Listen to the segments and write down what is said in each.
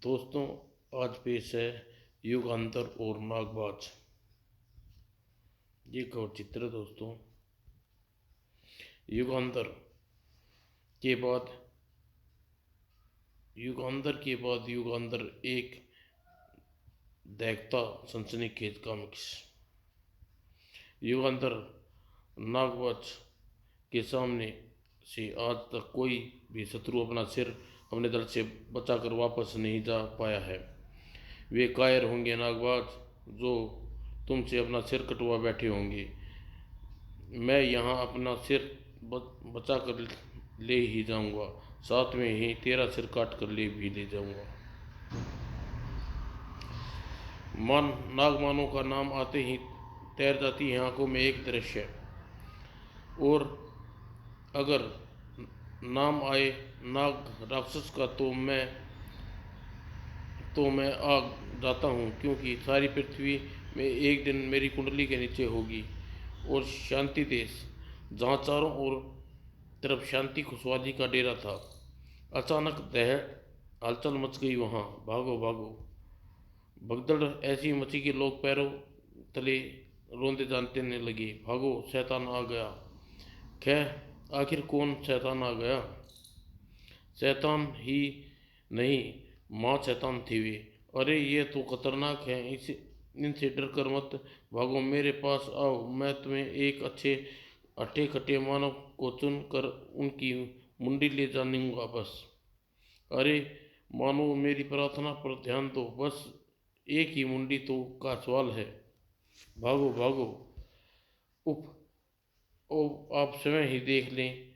दोस्तों, आज पेश है युगांतर और नागबाज। ये कवच चित्र है दोस्तों। युगांतर के बाद युगांतर एक देखता सनसनीखेज कॉमिक्स। युगांतर नागबाज के सामने से आज तक कोई भी शत्रु अपना सिर अपने दल से बचाकर वापस नहीं जा पाया है। वे कायर होंगे नागबाज जो तुमसे अपना सिर कटवा बैठे होंगे। मैं यहाँ अपना सिर बचा कर ले ही जाऊंगा, साथ में ही तेरा सिर काट कर ले जाऊंगा। नागमानों का नाम आते ही तैर जाती है आंखों में एक दृश्य। और अगर नाम आए नाग राक्षस का तो मैं आ जाता हूँ, क्योंकि सारी पृथ्वी में एक दिन मेरी कुंडली के नीचे होगी। और शांति देश, जहाँ चारों ओर तरफ शांति खुशहाली का डेरा था, अचानक दहर हलचल मच गई। वहाँ भागो भागो भगदड़ ऐसी मची कि लोग पैरों तले रोंदे जानने लगे। भागो, शैतान आ गया। खैर, आखिर कौन शैतान आ गया? शैतान ही नहीं, माँ शैतान थी वे। अरे ये तो खतरनाक है, इनसे डर कर मत भागो, मेरे पास आओ। मैं तुम्हें एक अच्छे अट्ठे खट्टे मानव को चुन कर उनकी मुंडी ले जाऊंगा बस। अरे मानो, मेरी प्रार्थना पर ध्यान दो, बस एक ही मुंडी तो का सवाल है। भागो भागो। उफ, ओ आप स्वयं ही देख लें,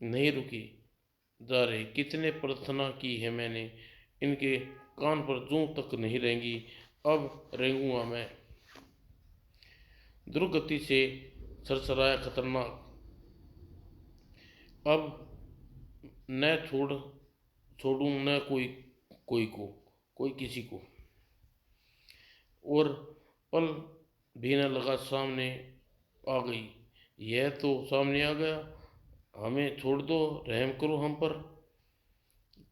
नहीं रुकी जा रही। कितने प्रार्थना की है मैंने, इनके कान पर जूं तक नहीं रेंगी। अब रेंगूंगा मैं। दुर्गति से सरसराया खतरनाक। अब न छोड़ूं न कोई किसी को। और पल भी न लगा, सामने आ गई। यह तो सामने आ गया। हमें छोड़ दो, रहम करो हम पर।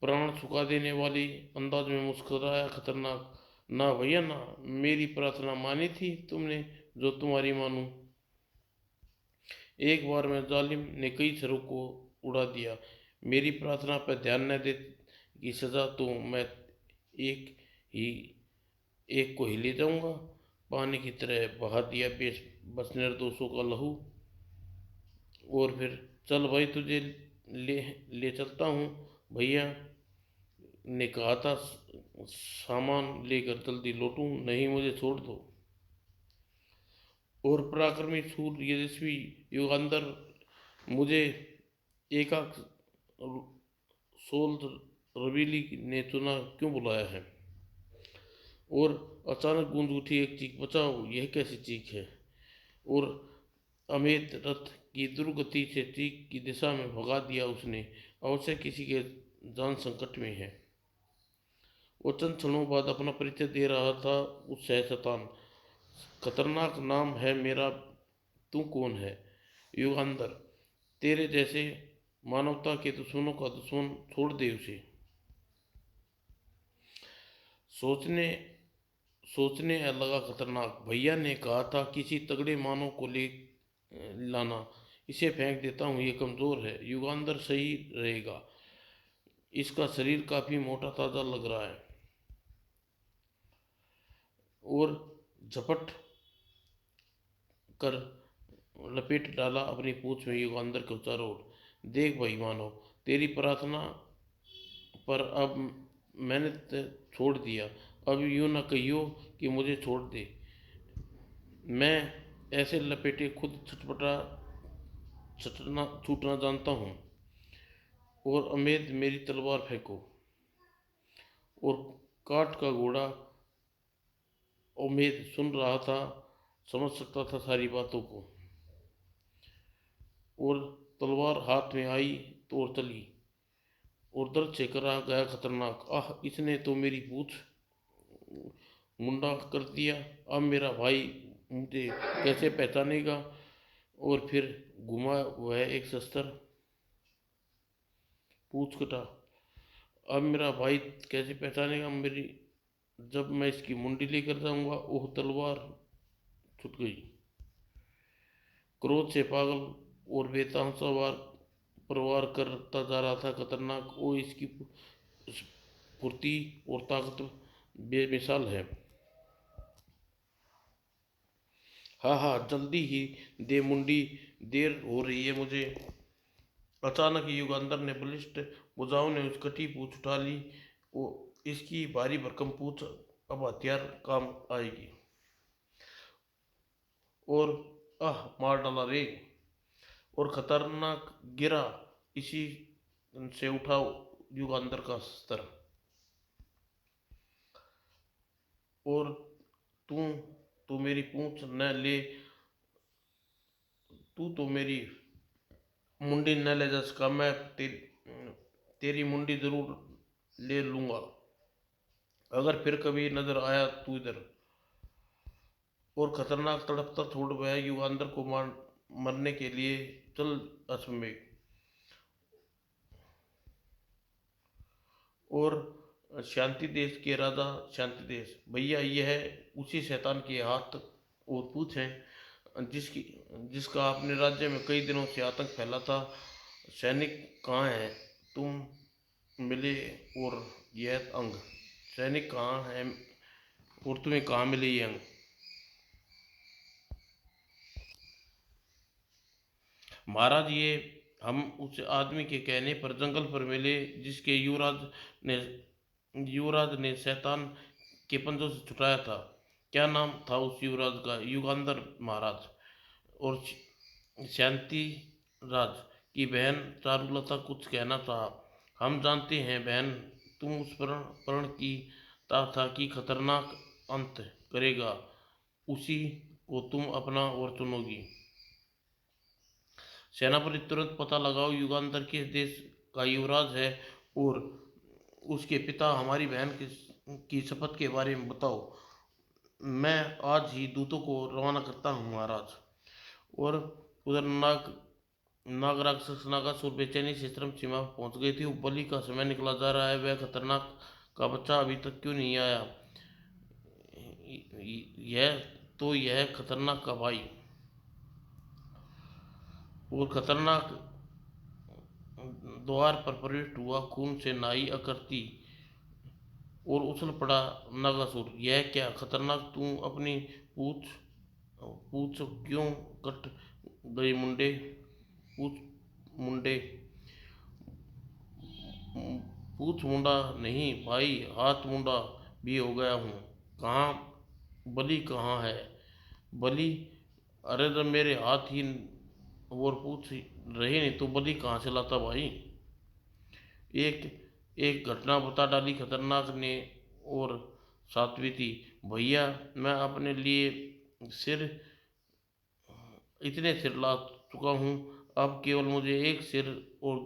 प्राण सुखा देने वाली अंदाज में मुस्कुराया खतरनाक। ना भैया ना, मेरी प्रार्थना मानी थी तुमने, जो तुम्हारी मानूं। एक बार में जालिम ने कई सरों को उड़ा दिया। मेरी प्रार्थना पर ध्यान न दे की सजा तो मैं एक ही एक को ही ले जाऊंगा। पानी की तरह बहा दिया बस निर्दोषों का लहू। और फिर चल भाई, तुझे ले ले चलता हूँ। भैया ने कहा था सामान लेकर जल्दी लौटूं, नहीं मुझे छोड़ दो। और पराक्रमी सूर यशस्वी युगांधर, मुझे एकाक सोल रवीली ने चुना क्यों बुलाया है? और अचानक गूंज उठी एक चीख, बचाओ, यह कैसी चीख है? और अमित रथ की दुर्गति से चीख की दिशा में भगा दिया उसने। अवश्य किसी के जान संकट में है। वो चंद क्षणों बाद अपना परिचय दे रहा था, उस शैतान। खतरनाक नाम है मेरा। तू कौन है? युगांधर। तेरे जैसे मानवता के दुश्मनों का दुश्मन, छोड़ दे उसे। सोचने सोचने लगा खतरनाक। भैया ने कहा था किसी तगड़े मानव को ले लाना। इसे फेंक देता हूँ, ये कमजोर है। युगांधर सही रहेगा, इसका शरीर काफी मोटा ताजा लग रहा है। और झपट कर लपेट डाला अपनी पूंछ में युगांधर के चारों ओर। देख भाई मानव, तेरी प्रार्थना पर अब मैंने छोड़ दिया। अब यूं न कहियो कि मुझे छोड़ दे। मैं ऐसे लपेटे खुद छूटना जानता हूँ। और अमेद, मेरी तलवार फेंको। और काठ का घोड़ा उम्मीद सुन रहा था, समझ सकता था सारी बातों को। और तलवार हाथ में आई तो और चली। और दर्द से करा गया खतरनाक। आह, इसने तो मेरी पूंछ मुंडा कर दिया। अब मेरा भाई मुझे कैसे पहचानेगा? और फिर घुमा वह एक शस्त्र, पूछ कटा। अब मेरा भाई कैसे पहचानेगा मेरी, जब मैं इसकी मुंडी लेकर जाऊंगा। ओह तलवार छूट गई। क्रोध से पागल और बेतहाशा वार प्रवार करता जा रहा था खतरनाक। वो इसकी फुर्ती और ताकत बेमिसाल है। हाँ हाँ, जल्दी ही दे मुंडी, देर हो रही है मुझे। अचानक युगांधर ने बलिष्ठ भुजाओं ने उस कटी पूंछ उठा ली। वो इसकी भारी भरकम पूंछ अब हथियार काम आएगी। और आह, मार डाला रे। और खतरनाक गिरा। इसी से उठा युगांधर का अस्त्र। और तू तू मेरी पूंछ न ले, तू तो मेरी मुंडी न ले जा सका। मैं तेरी मुंडी जरूर ले लूंगा अगर फिर कभी नजर आया तू इधर। और खतरनाक तड़पता छोड़ वह युगांधर को मरने के लिए चल अश्वमेध। और शांति देश के राजा शांति देश, भैया यह उसी शैतान के हाथ और पूछ है जिसकी जिसका आपने राज्य में कई दिनों से आतंक फैला था। सैनिक कहाँ है तुम मिले, और यह अंग। सैनिक कहाँ है और तुम्हें कहाँ मिले ये अंग। महाराज ये हम उस आदमी के कहने पर जंगल पर मिले जिसके ने युवराज ने शैतान के पंजों से छुटाया था। क्या नाम था उस युवराज का। युगांधर महाराज। और शांति राज की बहन चारुलता कुछ कहना चाहा। हम जानते हैं बहन, तुम उस प्रण की था कि खतरनाक अंत करेगा, उसी को तुम अपना और चुनोगी। सेनापति तुरंत पता लगाओ युगांधर किस देश का युवराज है, और उसके पिता हमारी बहन की शपथ के बारे में बताओ। मैं आज ही दूतों को रवाना करता हूँ महाराज। और उधर नाग राक्षस नागासुर बेचैनी से चरम सीमा पर पहुंच गई थी। बलि का समय निकला जा रहा है, वह खतरनाक का बच्चा अभी तक क्यों नहीं आया। यह खतरनाक का भाई। और खतरनाक द्वार पर प्रविष्ट हुआ खून से नाई अकरती और उछल पड़ा नागासुर। यह क्या खतरनाक, तू अपनी पूछ पूछ क्यों कट गई मुंडे। पूछ मुंडे, पूछ मुंडा नहीं भाई, हाथ मुंडा भी हो गया हूँ। कहाँ बलि कहाँ है। बलि, अरे जब मेरे हाथ ही और पूछ रहे नहीं तो बलि कहाँ से लाता भाई। एक एक घटना बता डाली खतरनाक ने। और सात्वी थी, भैया मैं अपने लिए सिर इतने सिर ला चुका हूँ, अब केवल मुझे एक सिर और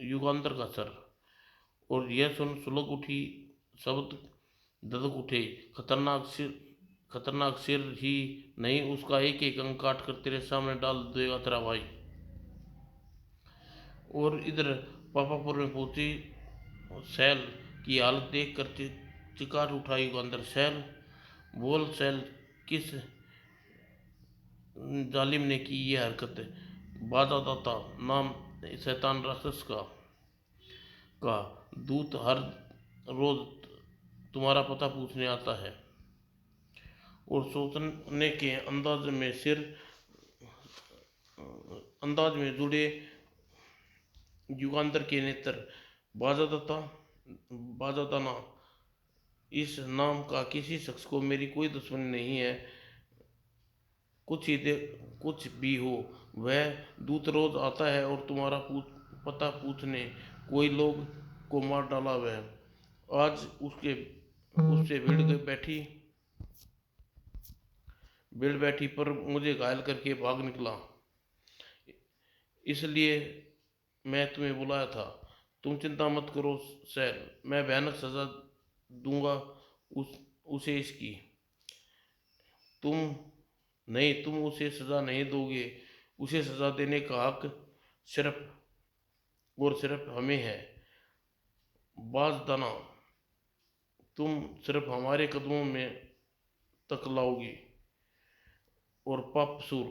युगांतर का सर। और यह सुन सुलग उठी शब्द धधक उठे। खतरनाक सिर ही नहीं, उसका एक एक अंग काट कर तेरे सामने डाल देगा तेरा भाई। और इधर पापापुर में पहुंची सैल की हालत देख कर चिकार उठा युगांधर। सैल बोल सैल, किस जालिम ने की ये हरकत। बाजा दाता नाम शैतान राक्षस का दूत हर रोज तुम्हारा पता पूछने आता है और सोचने के अंदाज में जुड़े युगांधर के नेत्र। बाजादाता बाजादाना, इस नाम का किसी शख्स को मेरी कोई दुश्मनी नहीं है। कुछ भी हो, वह दूत रोज आता है और तुम्हारा पता पूछने। कोई लोग को मार डाला वह। आज उससे भीड़ बैठी पर मुझे घायल करके भाग निकला। इसलिए मैं तुम्हें बुलाया था। तुम चिंता मत करो सैल, मैं भयानक सजा दूंगा उसे इसकी। तुम तुम उसे सजा नहीं दोगे। उसे सजा देने का हक सिर्फ और सिर्फ हमें है। बाज़दाना, तुम सिर्फ हमारे कदमों में तक लाओगी। और पापसूर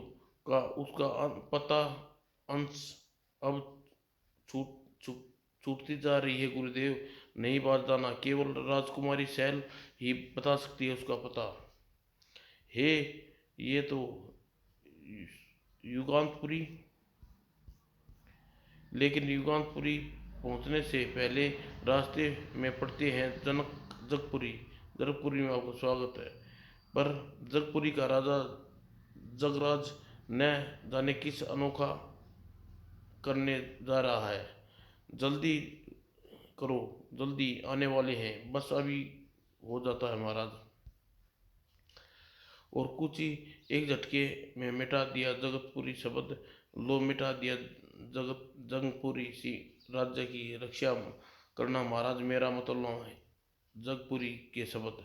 का उसका पता अंश अब छूट छूट छूटती जा रही है गुरुदेव। नहीं बाज़दाना, केवल राजकुमारी सैल ही बता सकती है उसका पता। हे, ये तो युगांतपुरी। लेकिन युगांतपुरी पहुंचने से पहले रास्ते में पड़ते हैं जगपुरी। जगपुरी में आपका स्वागत है। पर जगपुरी का राजा जगराज न जाने किस अनोखा करने जा रहा है। जल्दी करो, जल्दी आने वाले हैं, बस अभी हो जाता है महाराज। और कुछ ही एक झटके में मिटा दिया जगतपुरी शब्द। लो, मिटा दिया जगत जंगपुरी सी राज्य की रक्षा करना महाराज, मेरा मतलब है जगपुरी के शब्द।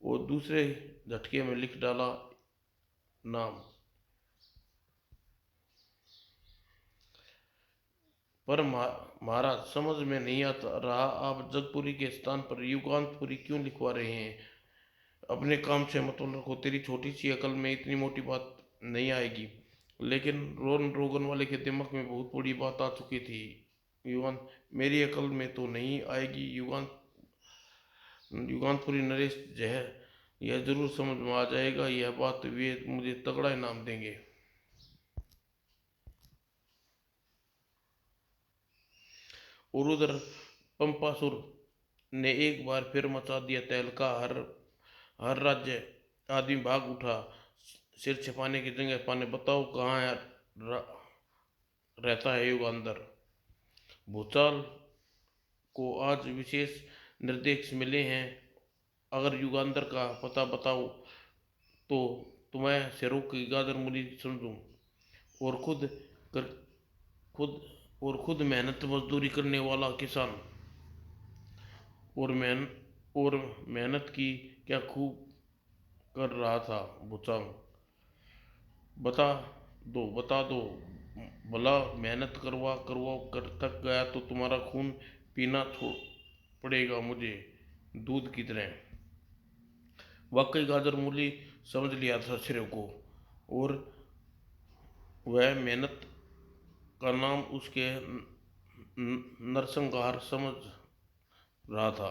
और दूसरे झटके में लिख डाला नाम। पर महाराज, समझ में नहीं आता रहा, आप जगपुरी के स्थान पर युगांतपुरी क्यों लिखवा रहे हैं? अपने काम से मतलब रखो, तेरी छोटी सी अकल में इतनी मोटी बात नहीं आएगी। लेकिन रोन रोगन वाले के दिमाग में बहुत बड़ी बात आ चुकी थी। युगान मेरी अकल में तो नहीं आएगी। युगांतपुरी नरेश जहर, यह जरूर समझ में आ जाएगा यह बात, वे मुझे तगड़ा इनाम देंगे। और उधर पंपासुर ने एक बार फिर मचा दिया तहलका। हर हर राज्य आदमी भाग उठा सिर छिपाने की जगह पाने। बताओ कहाँ है रहता है युगांधर? भूचाल को आज विशेष निर्देश मिले हैं। अगर युगांधर का पता बताओ तो तुम्हें शेरों की गाजर मूली समझूं। और कर खुद खुद मेहनत मजदूरी करने वाला किसान। और मेहनत की क्या खूब कर रहा था भूचाल। बता बता दो, भला मेहनत करवा करवा कर थक गया तो तुम्हारा खून पीना छोड़ पड़ेगा मुझे दूध की तरह। वाकई गाजर मूली समझ लिया था सिरे को। और वह मेहनत का नाम उसके नरसंहार समझ रहा था।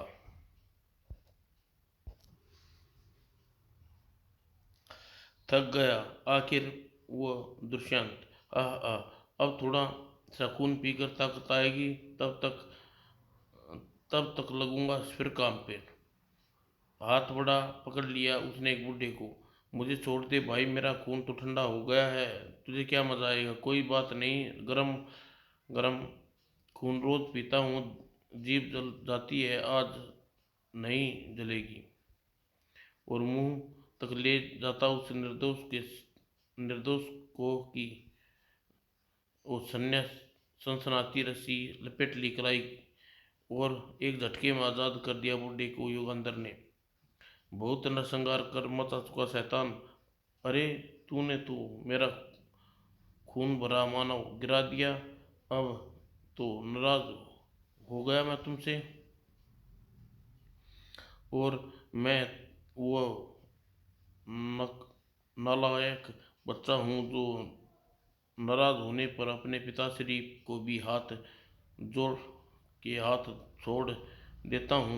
थक गया आखिर वो दुष्यंत। आह आह, अब थोड़ा सा खून पीकर ताकत आएगी, तब तक लगूंगा फिर काम पे। हाथ बड़ा पकड़ लिया उसने एक बूढ़े को। मुझे छोड़ दे भाई, मेरा खून तो ठंडा हो गया है। तुझे क्या मजा आएगा? कोई बात नहीं, गरम गरम खून रोज पीता हूँ। जीभ जल जाती है, आज नहीं जलेगी। और मुंह तक ले जाता उस निर्दोष को की वो सनसनाती रस्सी लपेट ली कलाई। और एक झटके में आजाद कर दिया बूढ़े को युगंधर ने। बहुत नरसंहार कर मचा चुका शैतान। अरे, तूने तो मेरा खून भरा मानव गिरा दिया। अब तो नाराज हो गया मैं तुमसे। और मैं वो नालायक बच्चा हूँ जो नाराज होने पर अपने पिताश्री को भी जोड़ हाथ छोड़ देता हूँ।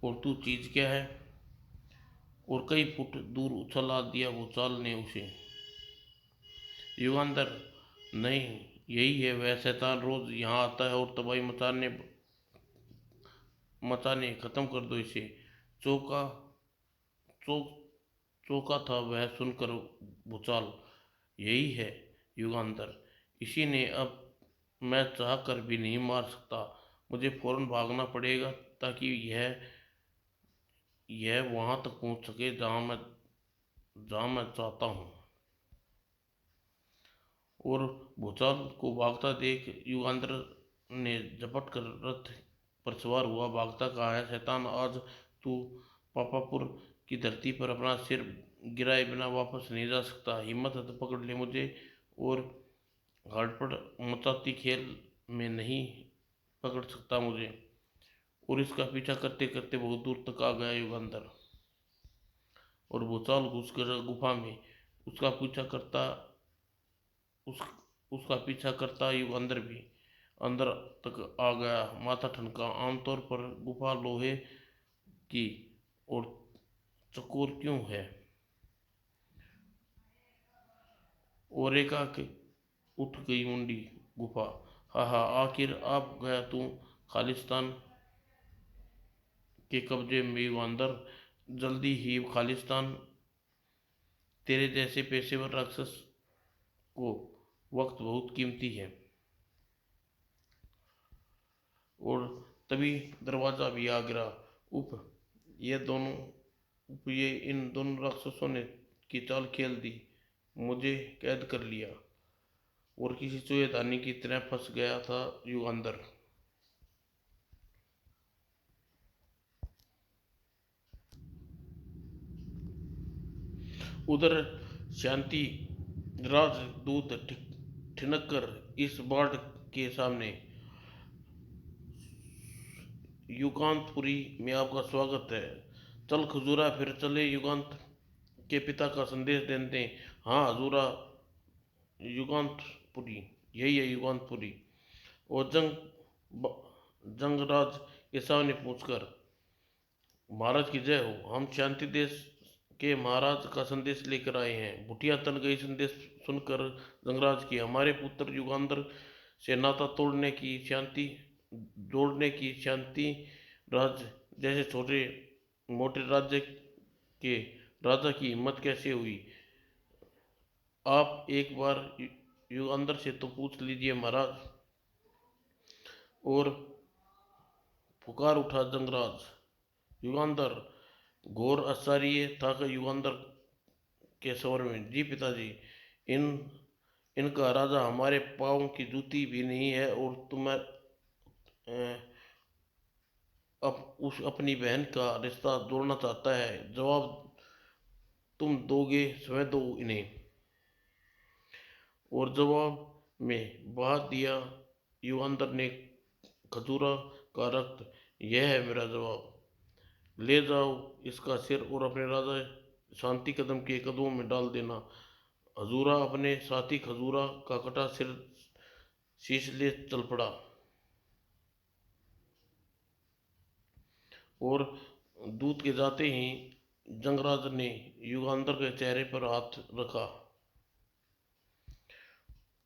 और तू चीज क्या है? और कई फुट दूर उछला दिया भूचाल ने उसे। युगांधर, नहीं, यही है वह शैतान, रोज यहाँ आता है और तबाही मचाने खत्म कर दो इसे। चौका चौक चौका था वह सुनकर भूचाल। यही है युगांधर, इसी ने अब मैं चाह कर भी नहीं मार सकता। मुझे फौरन भागना पड़ेगा ताकि यह वहां तक पहुंच सके जहां मैं चाहता हूँ। और भूचाल को भागता देख युगांधर ने झपट कर रथ पर सवार हुआ। भागता कहाँ है शैतान? आज तू पापापुर की धरती पर अपना सिर गिराए बिना वापस नहीं जा सकता। हिम्मत है तो पकड़ ले मुझे। और हड़पड़ मचाती खेल में नहीं पकड़ सकता मुझे। और इसका पीछा करते करते बहुत दूर तक आ गया युगांधर। और भूचाल घुसकर गुफा में उसका पीछा करता उस उसका पीछा करता युगांधर भी अंदर तक आ गया। माथा ठनका। आमतौर पर गुफा लोहे की और चकोर क्यों है? और एकाएक उठ गई मुंडी गुफा। हा हा, आखिर आप गया तू खालिस्तान के कब्जे में युगांधर। जल्दी ही खालिस्तान। तेरे जैसे पेशेवर राक्षस को वक्त बहुत कीमती है। और तभी दरवाजा भी आ गिरा। उप ये दोनों ये इन दोनों राक्षसों ने की चाल खेल दी। मुझे कैद कर लिया और किसी चूहेदानी की तरह फंस गया था युगांधर। उधर शांति राजदूत ठिनक कर इस बाढ़ के सामने। युगांतपुरी में आपका स्वागत है। चल खजूरा, फिर चले युगांत के पिता का संदेश देते। हाँ हजूरा, युगांतपुरी, यही है युगांतपुरी। और जंगराज के सामने पूछकर, महाराज की जय हो। हम शांति देश के महाराज का संदेश लेकर आए हैं। भुटिया तन गई संदेश सुनकर जंगराज की, हमारे पुत्र युगांधर से नाता जोड़ने की शांति राज जैसे छोटे मोटे राज्य के राजा की हिम्मत कैसे हुई? आप एक बार युगांधर से तो पूछ लीजिए महाराज। और पुकार उठा जंगराज। युगांधर घोर आश्चर्य था कि युगांधर के स्वर में, जी पिताजी, इन इनका राजा हमारे पाँव की जूती भी नहीं है और अपनी बहन का रिश्ता जोड़ना चाहता है। जवाब तुम दोगे, स्वयं दो इन्हें। और जवाब में बहा दिया युगांधर ने खजूरा का रक्त। यह है मेरा जवाब। ले जाओ इसका सिर और अपने राजा शांति कदम के कदमों में डाल देना। हजूरा अपने साथी खजूरा का कटा सिर शीश ले चल पड़ा। और दूत के जाते ही जंगराज ने युगांधर के चेहरे पर हाथ रखा।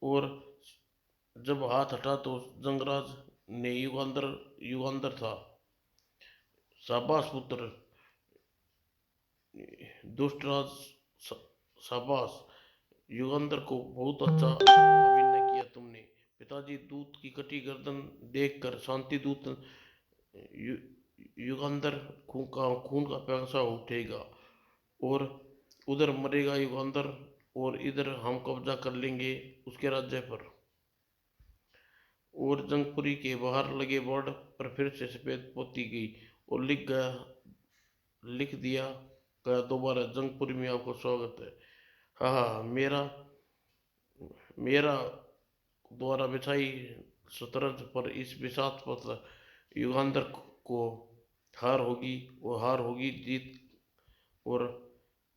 और जब हाथ हटा तो जंगराज ने युगांधर था। शाबाश पुत्र, दुष्टराज, शाबाश। युगांधर को बहुत अच्छा अभिनय किया तुमने। पिताजी, दूत की कटी गर्दन देखकर शांति दूत यु, युगांधर खून का प्यासा उठेगा और उधर मरेगा युगांधर और इधर हम कब्जा कर लेंगे उसके राज्य पर। और जंगपुरी के बाहर लगे बोर्ड पर फिर से सफेद पोती गई और लिख दिया गया दोबारा, जंगपुरी में आपका स्वागत है। हाँ हाँ, मेरा द्वारा बिछाई शतरंज पर इस विषाद पत्र युगांधर को हार होगी और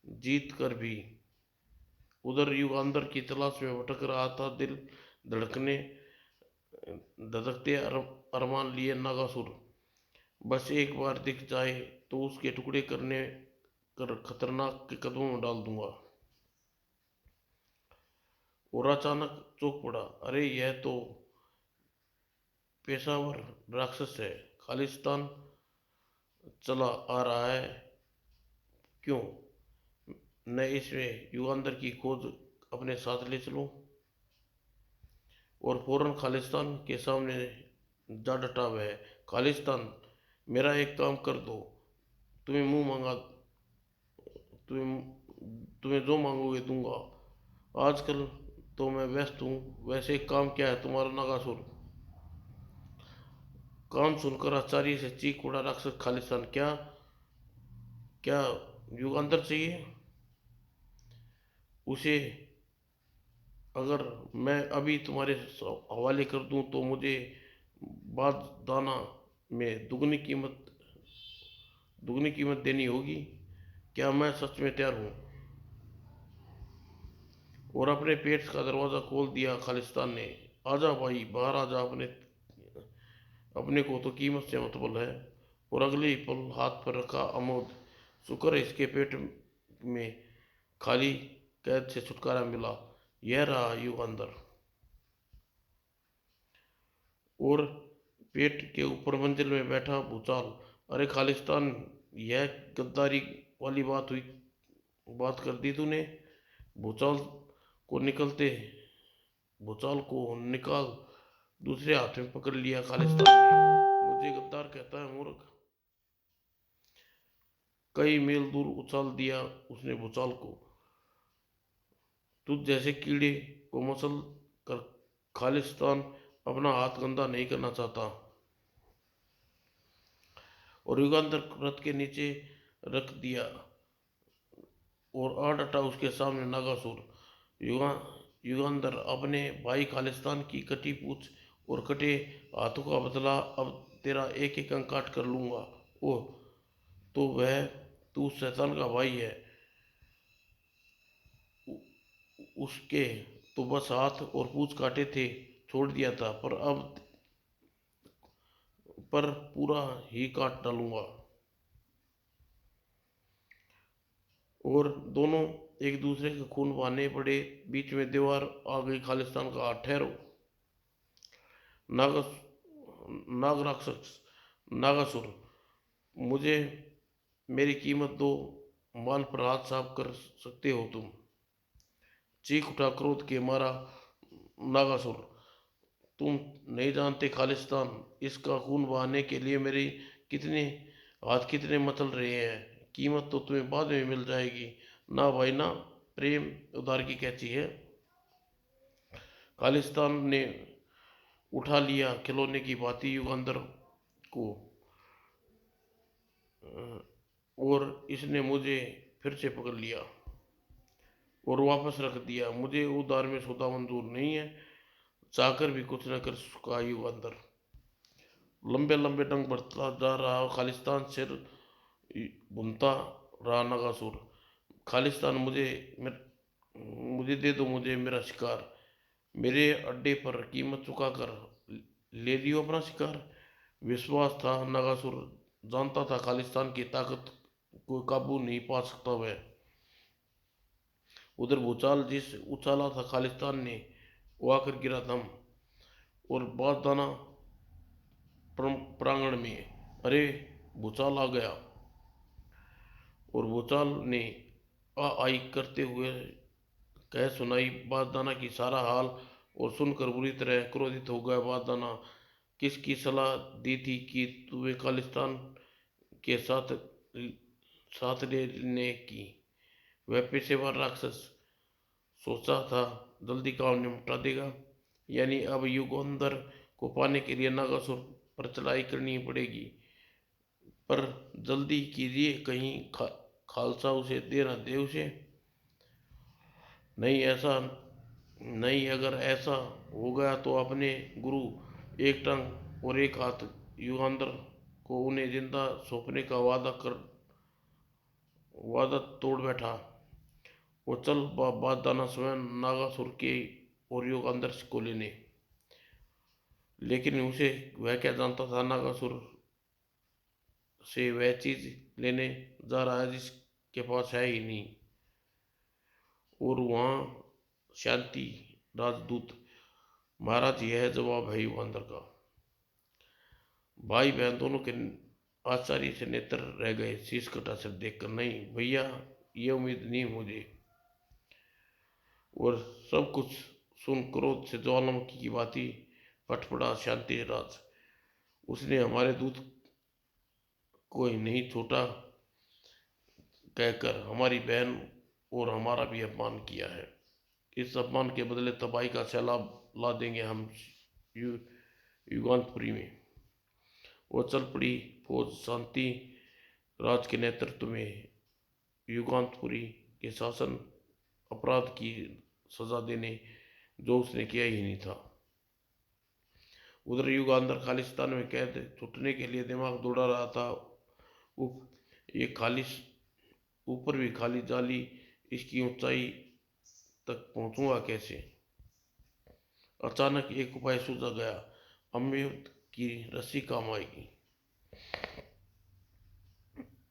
जीत कर भी। उधर युगांधर की तलाश में भटक रहा था, दिल धड़कने धधकते अरमान लिए नागासुर। बस एक बार दिख जाए तो उसके टुकड़े करने कर खतरनाक के कदमों में डाल दूंगा। और अचानक चौंक पड़ा, अरे यह तो पेशावर राक्षस है। खालिस्तान चला आ रहा है। क्यों न इसमें युगांधर की खोज अपने साथ ले चलूं? और फौरन खालिस्तान के सामने जा डटा वह। खालिस्तान, मेरा एक काम कर दो। तुम्हें मुंह मांगा तुम्हें जो मांगोगे दूंगा। आजकल तो मैं व्यस्त हूँ। वैसे काम क्या है तुम्हारा नागासुर? काम सुनकर आचार्य से चीख उड़ा राक्षस खालिस्तान। क्या क्या युगांधर चाहिए उसे? अगर मैं अभी तुम्हारे हवाले कर दूं तो मुझे बात दाना में दुगनी कीमत देनी होगी। क्या मैं सच में तैयार हूँ? और अपने पेट का दरवाज़ा खोल दिया खालिस्तान ने। आजा भाई, बाहर आजा, अपने अपने को तो कीमत से मतलब है। और अगले ही पल हाथ पर रखा अमोद। शुक्र है इसके पेट में खाली कैद से छुटकारा मिला। यह रहा युग अंदर। और पेट के ऊपर मंजिल में बैठा भूचाल। अरे खालिस्तान, यह गद्दारी वाली बात कर दी तूने। भूचाल को निकलते भूचाल को निकाल दूसरे हाथ में पकड़ लिया खालिस्तान ने। मुझे गद्दार कहता है मूर्ख। कई मील दूर उछाल दिया उसने भूचाल को। तुझ जैसे कीड़े को मसल कर खालिस्तान अपना हाथ गंदा नहीं करना चाहता। और युगांतर रथ के नीचे रख दिया और आ डटा उसके सामने नागासुर। युगा युगांधर, अपने भाई खालिस्तान की कटी पूछ और कटे हाथों का बदला अब तेरा एक एक अंग काट कर लूंगा। ओह, तो वह तू शैतान का भाई है। उसके तो बस हाथ और पूछ काटे थे, छोड़ दिया था, पर पूरा ही काट डालूंगा। और दोनों एक दूसरे के खून बहाने पड़े। बीच में दीवार आ गई। खालिस्तान का हाथ। ठहरो नाग नाग राक्षस, नागासुर, मुझे मेरी कीमत दो। माल पर हाथ साफ कर सकते हो तुम। चीख उठा क्रोध के मारा नागासुर। तुम नहीं जानते खालिस्तान, इसका खून बहाने के लिए मेरे कितने कितने मचल रहे हैं। कीमत तो तुम्हें बाद में मिल जाएगी। ना भाई ना, प्रेम उधार की कैची है। खालिस्तान ने उठा लिया खिलौने की भांति युगांधर को। और इसने मुझे फिर से पकड़ लिया और वापस रख दिया। मुझे उधार में सौदा मंजूर नहीं है। चाहकर भी कुछ न कर सका युगांधर। लंबे लंबे डंग बढ़ता जा रहा खालिस्तान। सिर भूनता रहा नगासुर। खालिस्तान, मुझे दे दो, मुझे मेरा शिकार। मेरे अड्डे पर कीमत चुका कर ले लियो अपना शिकार। विश्वास था नगासुर। जानता था खालिस्तान की ताकत को काबू नहीं पा सकता वह। उधर भूचाल जिस उछाला था खालिस्तान ने, वो आकर गिरा दम और बात दाना प्रांगण में। अरे, भूचाल आ गया। और भूचाल ने आ आई करते हुए कह सुनाई बाददाना की सारा हाल। और सुनकर बुरी तरह क्रोधित हो गया बाददाना। किसकी सलाह दी थी कि तुम्हें खालिस्तान के साथ लेने की? वह पेशेवर राक्षस। सोचा था जल्दी काम निपटा देगा। यानी अब युगंधर को पाने के लिए नागासुर पर चढ़ाई करनी पड़ेगी। पर जल्दी कीजिए, कहीं खालसा उसे दे न दे उसे। नहीं ऐसा नहीं, अगर ऐसा हो गया तो अपने गुरु एक टंग और एक हाथ युगांधर को उन्हें जिंदा सौंपने का वादा तोड़ बैठा। वो चल बात दाना स्वयं नागासुर के और युगांधर को लेने। लेकिन उसे वह क्या जानता था, नागासुर से वह चीज लेने जा रहा है जिसके पास है ही नहीं। और वहाँ शांति राजदूत। महाराज, यह जवाब है युगांधर का। भाई बहन दोनों के आश्चर्य से नेत्र रह गए। शीश कटा सिर देखकर। नहीं भैया, ये उम्मीद नहीं मुझे। और सब कुछ सुन क्रोध से ज्वालामुखी की भांति फट पड़ा शांति राज। उसने हमारे दूत को ही नहीं छोटा कहकर हमारी बहन और हमारा भी अपमान किया है। इस अपमान के बदले तबाही का सैलाब ला देंगे हम यु, युगांतपुरी में। वो चल पड़ी फौज शांति राज के नेतृत्व में युगांतपुरी के शासन अपराध की सजा देने, जो उसने किया ही नहीं था। उधर युगांधर खालिस्तान में कैद छूटने के लिए दिमाग दौड़ा रहा था। ये खालिश ऊपर भी खाली जाली, इसकी ऊंचाई तक पहुंचूंगा कैसे। अचानक एक उपाय सूझा गया, अमृत की रस्सी काम आएगी।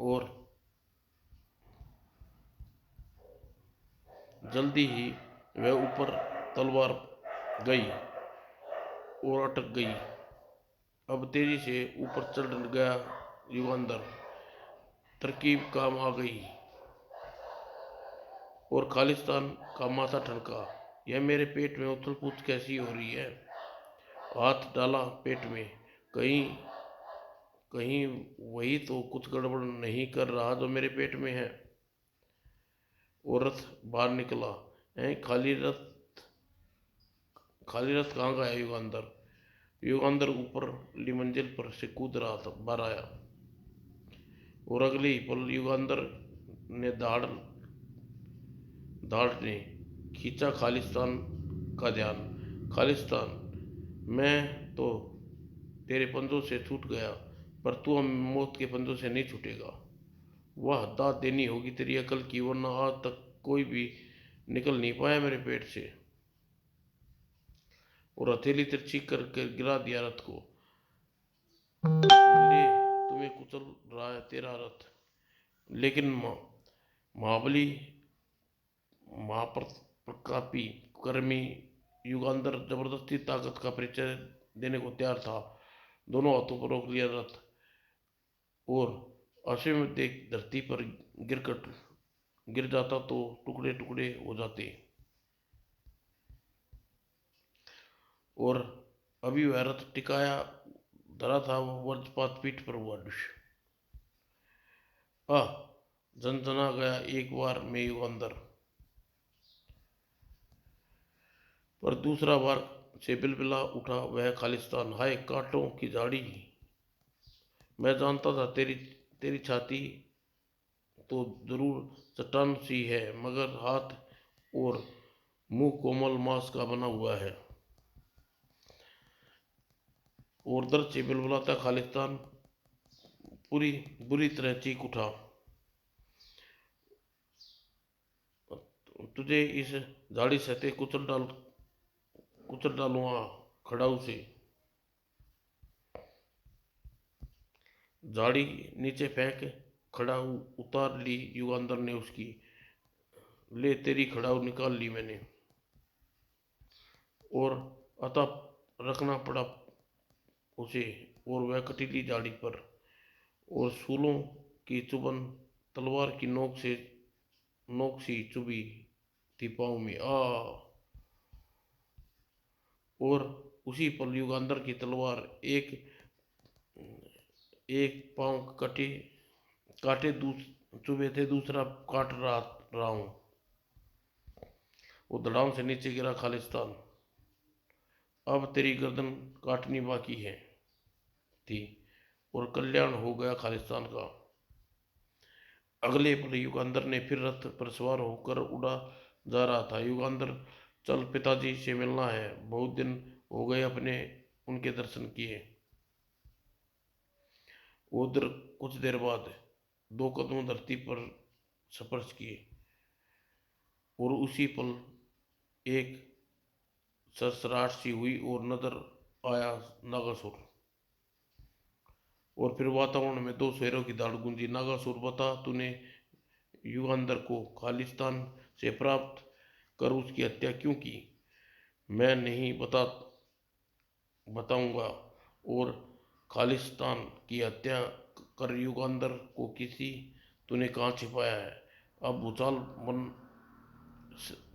और जल्दी ही वह ऊपर तलवार गई और अटक गई। अब तेजी से ऊपर चढ़ गया युगांधर। तरकीब काम आ गई और खालिस्तान का माथा ठनका। यह मेरे पेट में उथल पुथल कैसी हो रही है। हाथ डाला पेट में, कहीं कहीं वही तो कुछ गड़बड़ नहीं कर रहा जो मेरे पेट में है। और रथ बाहर निकला। खाली रथ कहाँ गया युगांधर। युगांधर ऊपर ली मंजिल पर से कूद रहा था, बाहर आया। और अगले ही पल युगांधर ने दाढ़ ने खींचा खालिस्तान का ध्यान। खालिस्तान, मैं तो तेरे पंजों से छूट गया, पर तू हम मौत के पंजों से नहीं छूटेगा। वह दाद देनी होगी तेरी अकल की, वरना आज तक कोई भी निकल नहीं पाया मेरे पेट से। और हथेली तिरछी करके गिरा दिया रथ को। ले, तुम्हें कुचल रहा है तेरा रथ। लेकिन महाबली महाप्रतापी कर्मी युगांधर जबरदस्ती ताकत का परिचय देने को तैयार था। दोनों हाथों पर रोक लिया रथ और अश्वमेध देख धरती पर गिर जाता तो टुकड़े टुकड़े हो जाते। और अभी वह रथ टिकाया धरा था, वो वज्रपात पीठ पर हुआ। आह, जनजना गया एक बार में युगांधर, पर दूसरा बार से बिलबिला उठा वह खालिस्तान। हाय कांटों की झाड़ी, मैं जानता था तेरी तेरी छाती तो जरूर चट्टान सी है, मगर हाथ और मुंह कोमल मांस का बना हुआ है। और दर्द से बिलबिलाता खालिस्तान पूरी बुरी तरह चीख उठा। तुझे इस झाड़ी सते कुचल डालूंगा खड़ाऊ से। झाड़ी नीचे फेंक खड़ाऊ उतार ली युगांधर ने उसकी। ले तेरी खड़ाऊ निकाल ली मैंने। और अतः रखना पड़ा उसे, और वह कटीली झाड़ी पर। और सूलों की चुभन तलवार की नोक सी चुभी थी पाँव में। और उसी पल युगांधर की तलवार एक एक पाँव काटे चुभे थे, दूसरा काट रहा हूं। वो धड़ाम से नीचे गिरा खालिस्तान। अब तेरी गर्दन काटनी बाकी है थी और कल्याण हो गया खालिस्तान का। अगले पल युगांधर ने फिर रथ पर सवार होकर उड़ा जा रहा था। युगांधर, चल पिताजी से मिलना है, बहुत दिन हो गए अपने उनके दर्शन किए। उधर कुछ देर बाद दो कदम धरती पर स्पर्श किए और उसी पल एक सरसराहट सी हुई और नजर आया नागासुर। और फिर वातावरण में दो शेरों की दाड़ गूंजी। नागासुर, बता तूने युगांधर को खालिस्तान से प्राप्त कर उसकी हत्या क्यों की। मैं नहीं बताऊंगा। और खालिस्तान की हत्या कर युगांधर को किसी तूने कहाँ छिपाया है। अब भूचाल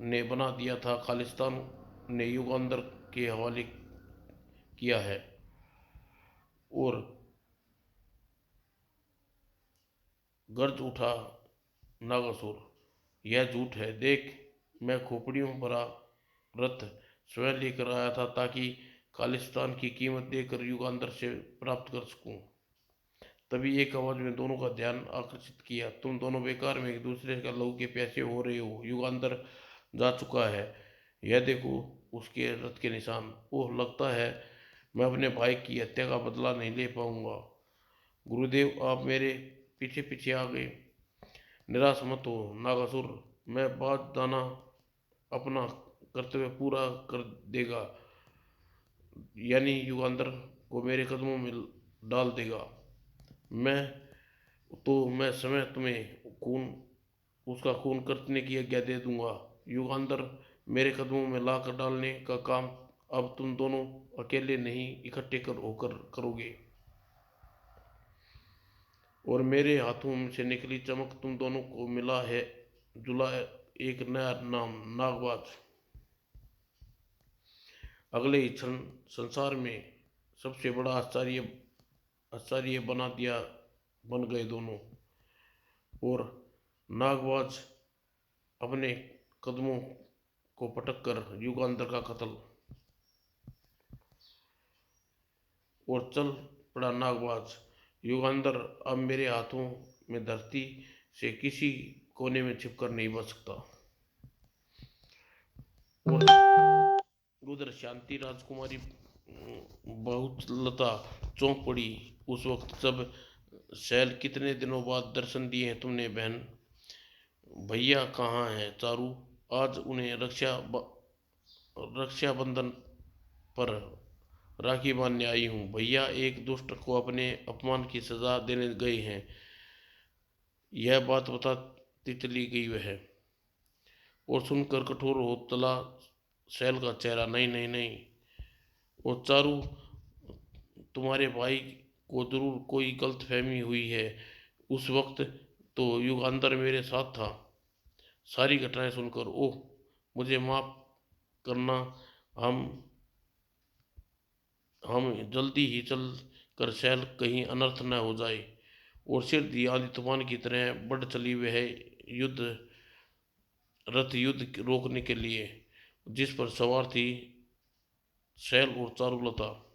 ने बना दिया था, खालिस्तान ने युगांधर के हवाले किया है। और गर्ज उठा नागासुर, यह झूठ है। देख, मैं खोपड़ियों भरा रथ स्वयं लेकर आया था ताकि खालिस्तान की कीमत देकर युगांधर से प्राप्त कर सकूं। तभी एक आवाज में दोनों का ध्यान आकर्षित किया। तुम दोनों बेकार में एक दूसरे का लहू के प्यासे हो रहे हो। युगांधर जा चुका है, यह देखो उसके रथ के निशान। ओह, लगता है मैं अपने भाई की हत्या का बदला नहीं ले पाऊंगा। गुरुदेव, आप मेरे पीछे पीछे आ गए। निराश मत हो नागासुर, मैं बात दाना अपना कर्तव्य पूरा कर देगा, यानी युगांधर को मेरे कदमों में डाल देगा। मैं मैं समय तुम्हें खून उसका खून करने की आज्ञा दे दूंगा। युगांधर मेरे कदमों में ला कर डालने का काम अब तुम दोनों अकेले नहीं, इकट्ठे कर होकर करोगे। और मेरे हाथों से निकली चमक तुम दोनों को मिला है जुला एक नया नाम, नागबाज। अगले ही क्षण संसार में सबसे बड़ा आश्चर्य आश्चर्य बन गए दोनों। और नागबाज अपने कदमों को पटक कर युगांधर का कत्ल, और चल पड़ा नागबाज। युगांधर अब मेरे हाथों में धरती से किसी कोने में छिपकर नहीं बच सकता। और उधर शांति राजकुमारी बहुत लता चौंक पड़ी उस वक्त जब शैल, कितने दिनों बाद दर्शन दिए हैं तुमने बहन। भैया कहाँ हैं चारू? आज उन्हें रक्षाबंधन पर राखी बांधने आई हूँ। भैया एक दुष्ट को अपने अपमान की सजा देने गए हैं, यह बात बताती चली गई वह। और सुनकर कठोर हो चला शैल का चेहरा। नहीं नहीं नहीं, और चारू, तुम्हारे भाई को जरूर कोई गलतफहमी हुई है। उस वक्त तो युगांधर मेरे साथ था। सारी घटनाएं सुनकर ओह, मुझे माफ करना। हम हम जल्दी ही चल कर शैल कहीं अनर्थ न हो जाए। और सिर दी आंधी तूफान की तरह बढ़ चली वह युद्ध युद्ध रोकने के लिए, जिस पर सवार थी शैल और चारुलता।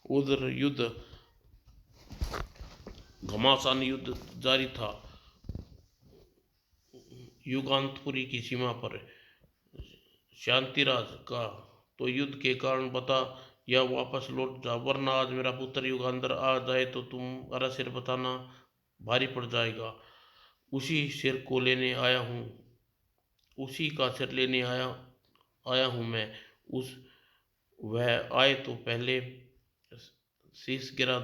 उधर युद्ध घमासान युद्ध जारी था युगांतपुरी की सीमा पर। शांतिराज का तो युद्ध के कारण बता या वापस लौट जा, वरना आज मेरा पुत्र युगांधर आ जाए तो तुम्हारा सिर बताना भारी पड़ जाएगा। उसी सिर को लेने आया हूँ, उसी का सिर लेने आया हूँ मैं। उस वह आए तो पहले शीश गिरा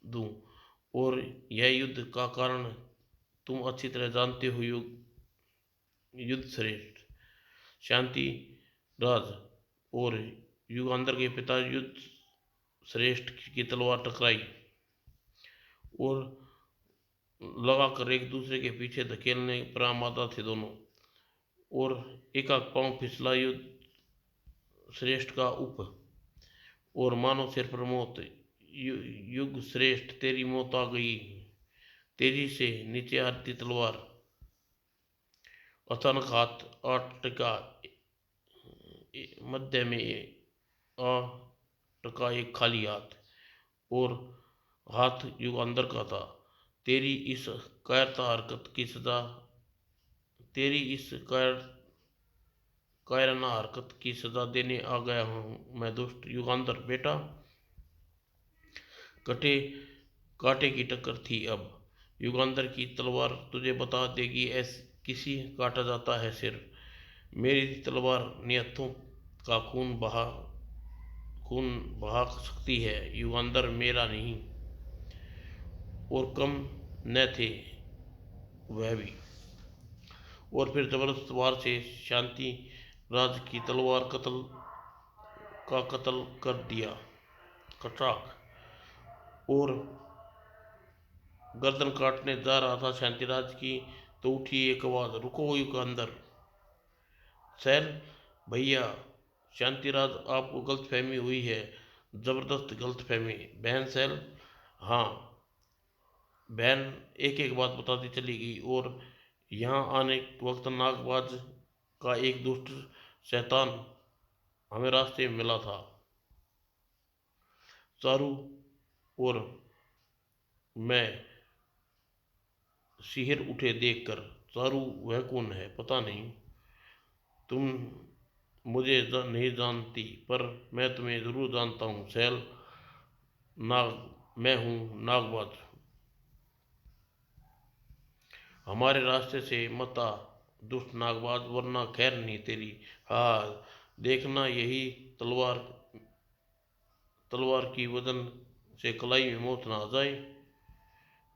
दूं। और यह युद्ध का कारण तुम अच्छी तरह जानते हो युद्ध श्रेष्ठ। शांति राज और युगांधर के पिता युद्ध श्रेष्ठ की तलवार टकराई और लगाकर एक दूसरे के पीछे धकेलने पर आमादा थे दोनों। और एकाक पांव फिसला युद्ध श्रेष्ठ का उप, और मानो सिर पर मौत। युग श्रेष्ठ, तेरी मौत आ गई। तेजी से नीचे आती तलवार, अचानक हाथ आ टिका मध्य में, आ टका एक खाली हाथ, और हाथ युगांधर का था। तेरी इस कायरता हरकत की सजा तेरी इस कायराना हरकत की सजा देने आ गया हूँ मैं दुष्ट युगांधर। बेटा, कटे कांटे की टक्कर थी अब। युगांधर की तलवार तुझे बता देगी ऐसे किसी काटा जाता है सिर। मेरी तलवार नियतों का खून बहा सकती है, युगांधर मेरा नहीं। और कम न थे वह भी। और फिर जबरदस्त वार से शांति राज की तलवार कत्ल कर दिया कटाक। और गर्दन काटने जा रहा था शांतिराज की, तो उठी एक आवाज, रुको युगांधर। सैल, भैया। शांतिराज, आपको गलतफहमी हुई है, जबरदस्त गलतफहमी। बहन सैल, हाँ। बहन एक एक बात बताती चली गई। और यहाँ आने वक्त नागबाज का एक दुष्ट शैतान हमें रास्ते में मिला था। चारू और मैं सिहर उठे देखकर। चारू, वह कौन है? पता नहीं। तुम मुझे नहीं जानती, पर मैं तुम्हें जरूर जानता हूँ सैल नाग। मैं हूँ नागबाज। हमारे रास्ते से मत आ दुष्ट नागबाज, वरना खैर नहीं तेरी। हाँ, देखना यही तलवार तलवार की वजन से कलाई में मौत ना आ जाए।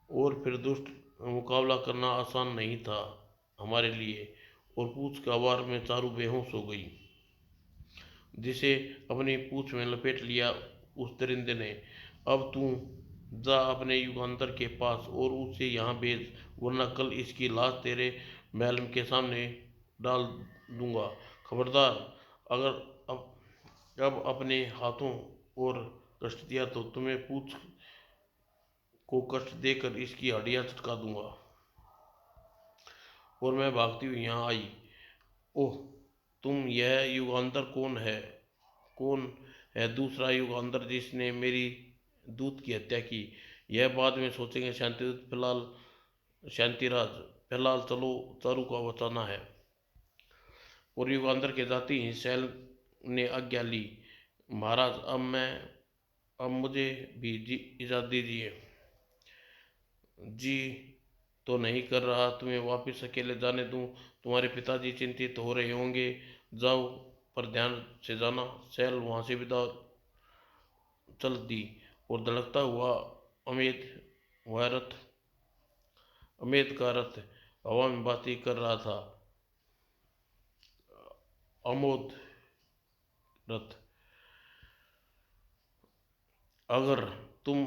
और फिर दुष्ट मुकाबला करना आसान नहीं था हमारे लिए, और पूछ का वार में चारू बेहोश हो गई, जिसे अपनी पूंछ में लपेट लिया उस दरिंदे ने। अब तू जा अपने युगांतर के पास और उसे यहाँ भेज, वरना कल इसकी लाश तेरे महल के सामने डाल दूंगा। खबरदार, अगर अब अपने हाथों और कष्ट दिया तो तुम्हें पूछ को कष्ट देकर इसकी हड्डियां चटका दूंगा। और मैं भागती हुई यहाँ आई। ओह, तुम, यह युगांतर कौन है दूसरा युगांतर जिसने मेरी दूत की हत्या की? यह बाद में सोचेंगे शांतिदूत। फिलहाल शांतिराज, फिलहाल चलो चारू को बचाना है। और युगांतर के जाते ही सैल ने आज्ञा ली, महाराज, अब मुझे भी इजाज़त दीजिए। जी तो नहीं कर रहा तुम्हें वापस अकेले जाने दूं? तुम्हारे पिताजी चिंतित हो रहे होंगे। जाओ, पर ध्यान से जाना। सैल वहां से विदा चल दी, और धड़कता हुआ अमेद वह रथ अमेद का रथ हवा में बातें कर रहा था। अमोद रथ, अगर तुम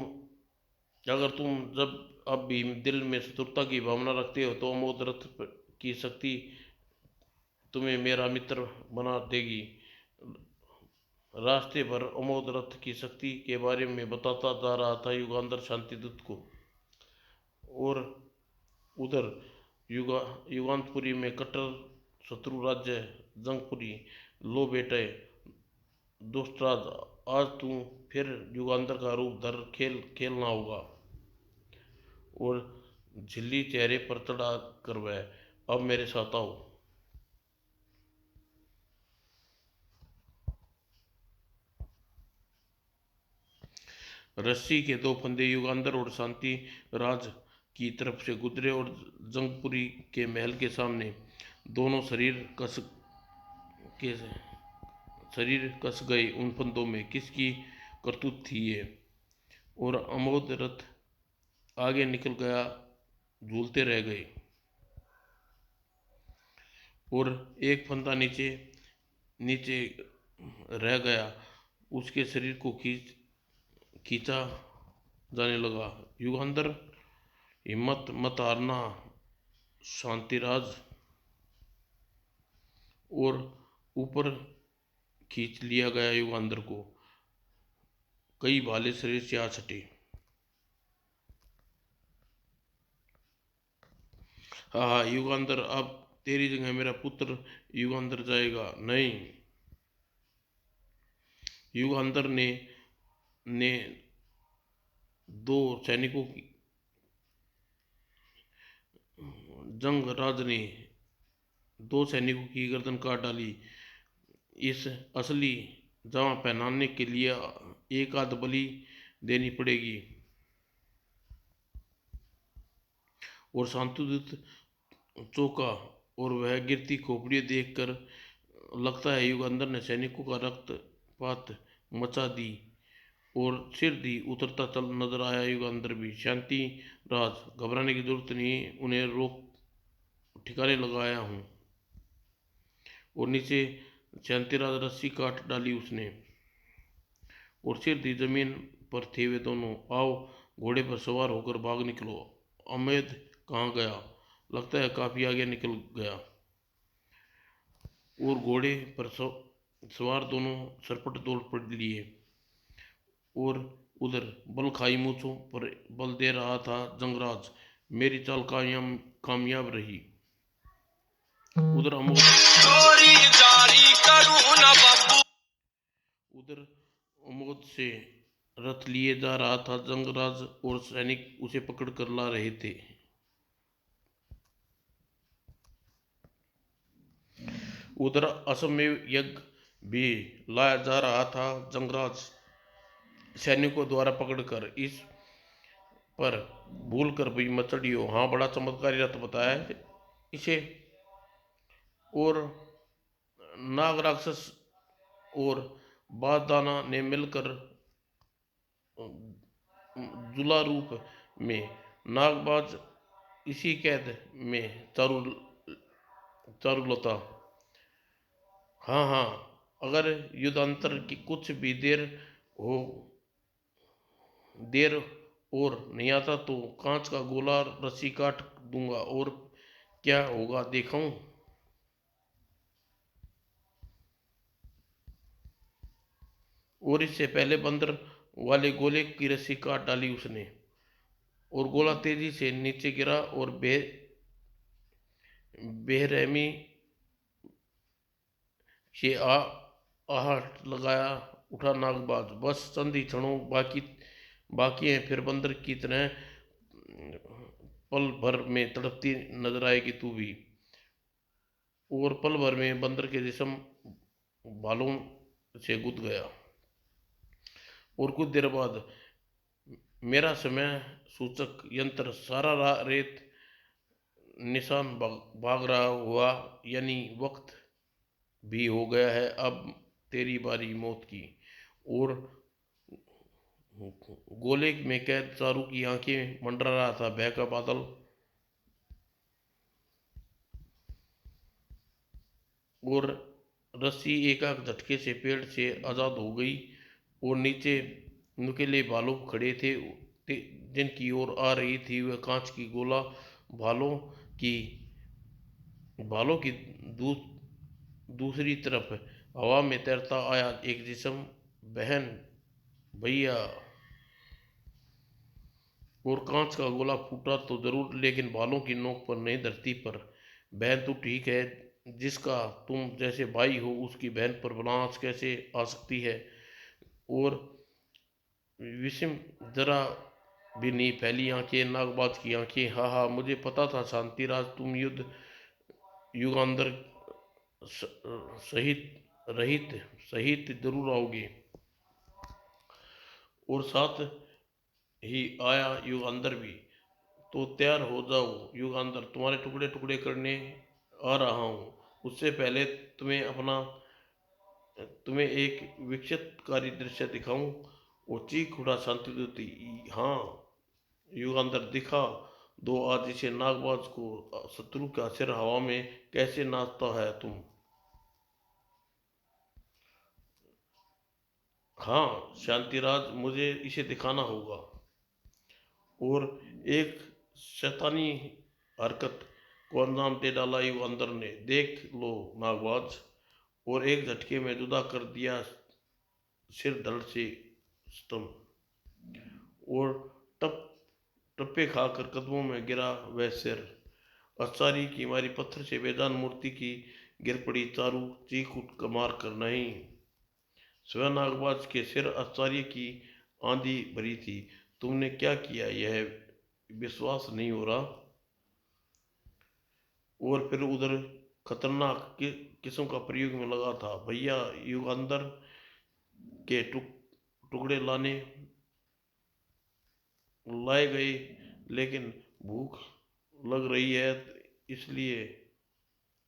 अगर तुम जब अब भी दिल में शत्रुता की भावना रखते हो तो अमोद रथ की शक्ति तुम्हें मेरा मित्र बना देगी। रास्ते भर अमोद रथ की शक्ति के बारे में बताता जा रहा था युगांधर शांतिदूत को। और उधर युगांतपुरी में कट्टर शत्रु राज्य जंगपुरी, लो बेटे दुष्टराज, आज तू फिर युगांतर का रूप धर खेलना होगा। और झिल्ली चेहरे पर चढ़ा कर वह, अब मेरे साथ आओ। रस्सी के दो फंदे युगांधर और शांति राज की तरफ से गुजरे, और जंगपुरी के महल के सामने दोनों के शरीर कस गए। उन फंदों में किसकी करतूत थी ये? और अमोद रथ आगे निकल गया, झूलते रह गए। और एक फंदा नीचे नीचे रह गया, उसके शरीर को खींचा जाने लगा। युगांधर, हिम्मत मत हारना शांतिराज। और ऊपर खींच लिया गया युगांधर को। कई भाले शरीर से आ छटे। हाँ, युगांधर, अब तेरी जगह मेरा पुत्र युगांधर जाएगा। नहीं, युगांधर ने दो सैनिकों की जंगराज ने दो सैनिकों की गर्दन काट डाली। इस असली जामा पहनाने के लिए एक आध बलि देनी पड़ेगी। और शांतिदूत चौंका, और वह गिरती खोपड़ी देखकर लगता है युगांधर ने सैनिकों का रक्तपात मचा दी और सिर दी उतरता चल नजर आया युगांधर भी। शांति राज, घबराने की जरूरत नहीं, उन्हें रोक ठिकाने लगाया हूँ। और नीचे शांतिराज रस्सी काट डाली उसने, और सिर दी। जमीन पर थे वे दोनों। आओ, घोड़े पर सवार होकर भाग निकलो। अमेद कहाँ गया? लगता है काफी आगे निकल गया। और घोड़े पर सवार दोनों सरपट दौड़ पड़ लिए। और उधर बल खाई मूछों पर बल दे रहा था जंगराज। मेरी चाल कामयाब रही। उधर अमोद से रथ लिए जा रहा था जंगराज, और सैनिक उसे पकड़ कर ला रहे थे। उधर असम में यज्ञ भी लाया जा रहा था। जंगराज सैनिकों द्वारा पकड़कर इस पर भूल कर भी मचड़ी हो। हाँ, बड़ा चमत्कारी रथ बताया है इसे। और नाग राक्षस और बाददाना ने मिलकर जुला रूप में नागबाज इसी कैद में चारुलता। हाँ हाँ, अगर युद्धांतर की कुछ भी हो देर और नहीं आता तो कांच का गोला रस्सी काट दूंगा। और क्या होगा देखाऊं। और इससे पहले बंदर वाले गोले की रस्सी काट डाली उसने, और गोला तेजी से नीचे गिरा और बेरहमी से आहट लगाया उठा नागबाज। बस चंद ही क्षणों बाकी है, फिर बंदर की तरह पल भर में तड़पती नजर आएगी तू भी। और पल भर में बंदर के जिस्म बालों से गुद गया। और कुछ देर बाद मेरा समय सूचक यंत्र सारा रेत निशान भाग रहा हुआ, यानी वक्त भी हो गया है अब तेरी बारी मौत की। और गोले में कैद चारू की आंखें मंडरा रहा था भय का बादल। और रस्सी एकाएक झटके से पेड़ से आजाद हो गई और नीचे नुकीले भालू खड़े थे जिनकी ओर आ रही थी वह कांच की गोला। भालों की भालों की दू, दूसरी तरफ हवा में तैरता आया एक जिस्म। बहन, भैया। और कांच का गोला फूटा तो जरूर, लेकिन बालों की नोक पर नहीं, धरती पर। बहन तू ठीक है? जिसका तुम जैसे भाई हो उसकी बहन पर बनास कैसे आ सकती है? और विषम जरा भी नहीं फैली आंखें नागबाज की आंखें। हाँ हाँ, मुझे पता था शांतिराज, तुम युगांधर सहित रहित सहित जरूर आओगे। और साथ ही आया युगांधर भी। तो तैयार हो जाओ युगांधर, तुम्हारे टुकड़े टुकड़े करने आ रहा हूँ। उससे पहले तुम्हें एक विक्षिप्तकारी दृश्य दिखाऊं। वो चीख उठा शांतिदूती। हाँ युगांधर, दिखा दो आज इसे नागबाज को, शत्रु का सिर हवा में कैसे नाचता है तुम। हाँ शांतिराज, मुझे इसे दिखाना होगा। और एक शैतानी हरकत को अंजाम दे डाला युगांधर ने। देख लो नागबाज। और एक झटके में जुदा कर दिया सिर धड़ से स्तंभ। और टप टप्पे खाकर कदमों में गिरा वह सिर। आचार्य की मारी पत्थर से बेजान मूर्ति की गिर पड़ी चारू, चीख उठ कमार कर। नहीं, स्वयं नागबाज के सिर आचार्य की आंधी भरी थी। तुमने क्या किया, यह विश्वास नहीं हो रहा। और फिर उधर खतरनाक किस्म का प्रयोग में लगा था। भैया युगांधर के टुकड़े लाए गए, लेकिन भूख लग रही है इसलिए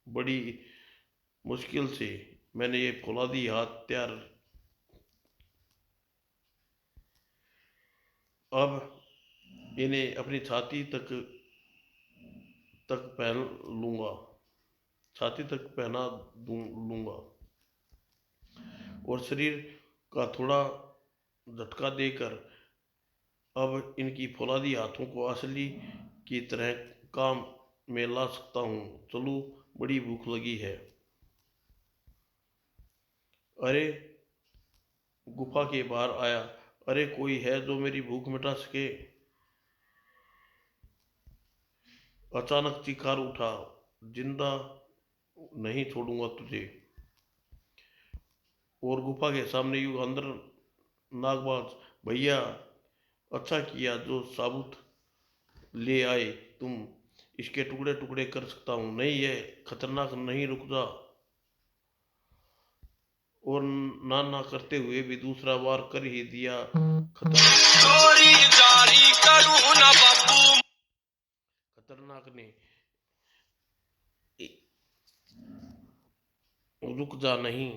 बड़ी मुश्किल से मैंने ये फौलादी हाथ तैयार। अब इन्हें अपनी छाती तक पहन लूंगा, छाती तक लूंगा। और शरीर का थोड़ा झटका देकर अब इनकी फौलादी हाथों को असली की तरह काम में ला सकता हूँ। चलो, बड़ी भूख लगी है। अरे, गुफा के बाहर आया। अरे, कोई है जो मेरी भूख मिटा सके? अचानक चिकार उठा। जिंदा नहीं छोड़ूंगा तुझे। और गुफा के सामने अंदर नागबाज। भैया, अच्छा किया जो साबुत ले आए तुम। इसके टुकड़े टुकड़े कर सकता हूँ। नहीं, ये खतरनाक नहीं, रुक जा। और ना ना करते हुए भी दूसरा वार कर ही दिया। खतरनाक ने रुक जा नहीं।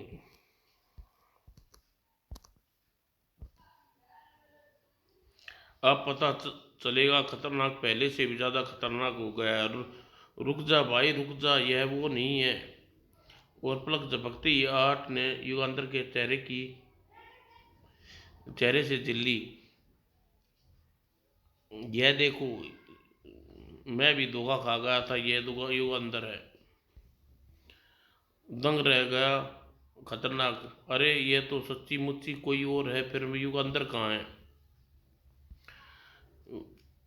अब पता चलेगा खतरनाक पहले से भी ज्यादा खतरनाक हो गया है। रुक जा भाई रुक जा, यह वो नहीं है। और पलक झपकते ही आठ ने युगांतर के चेहरे से झिल्ली। यह देखो, मैं भी धोखा खा गया था, यह युगांतर है। दंग रह गया खतरनाक। अरे ये तो सच्ची मुच्ची कोई और है, फिर युगांतर कहाँ है?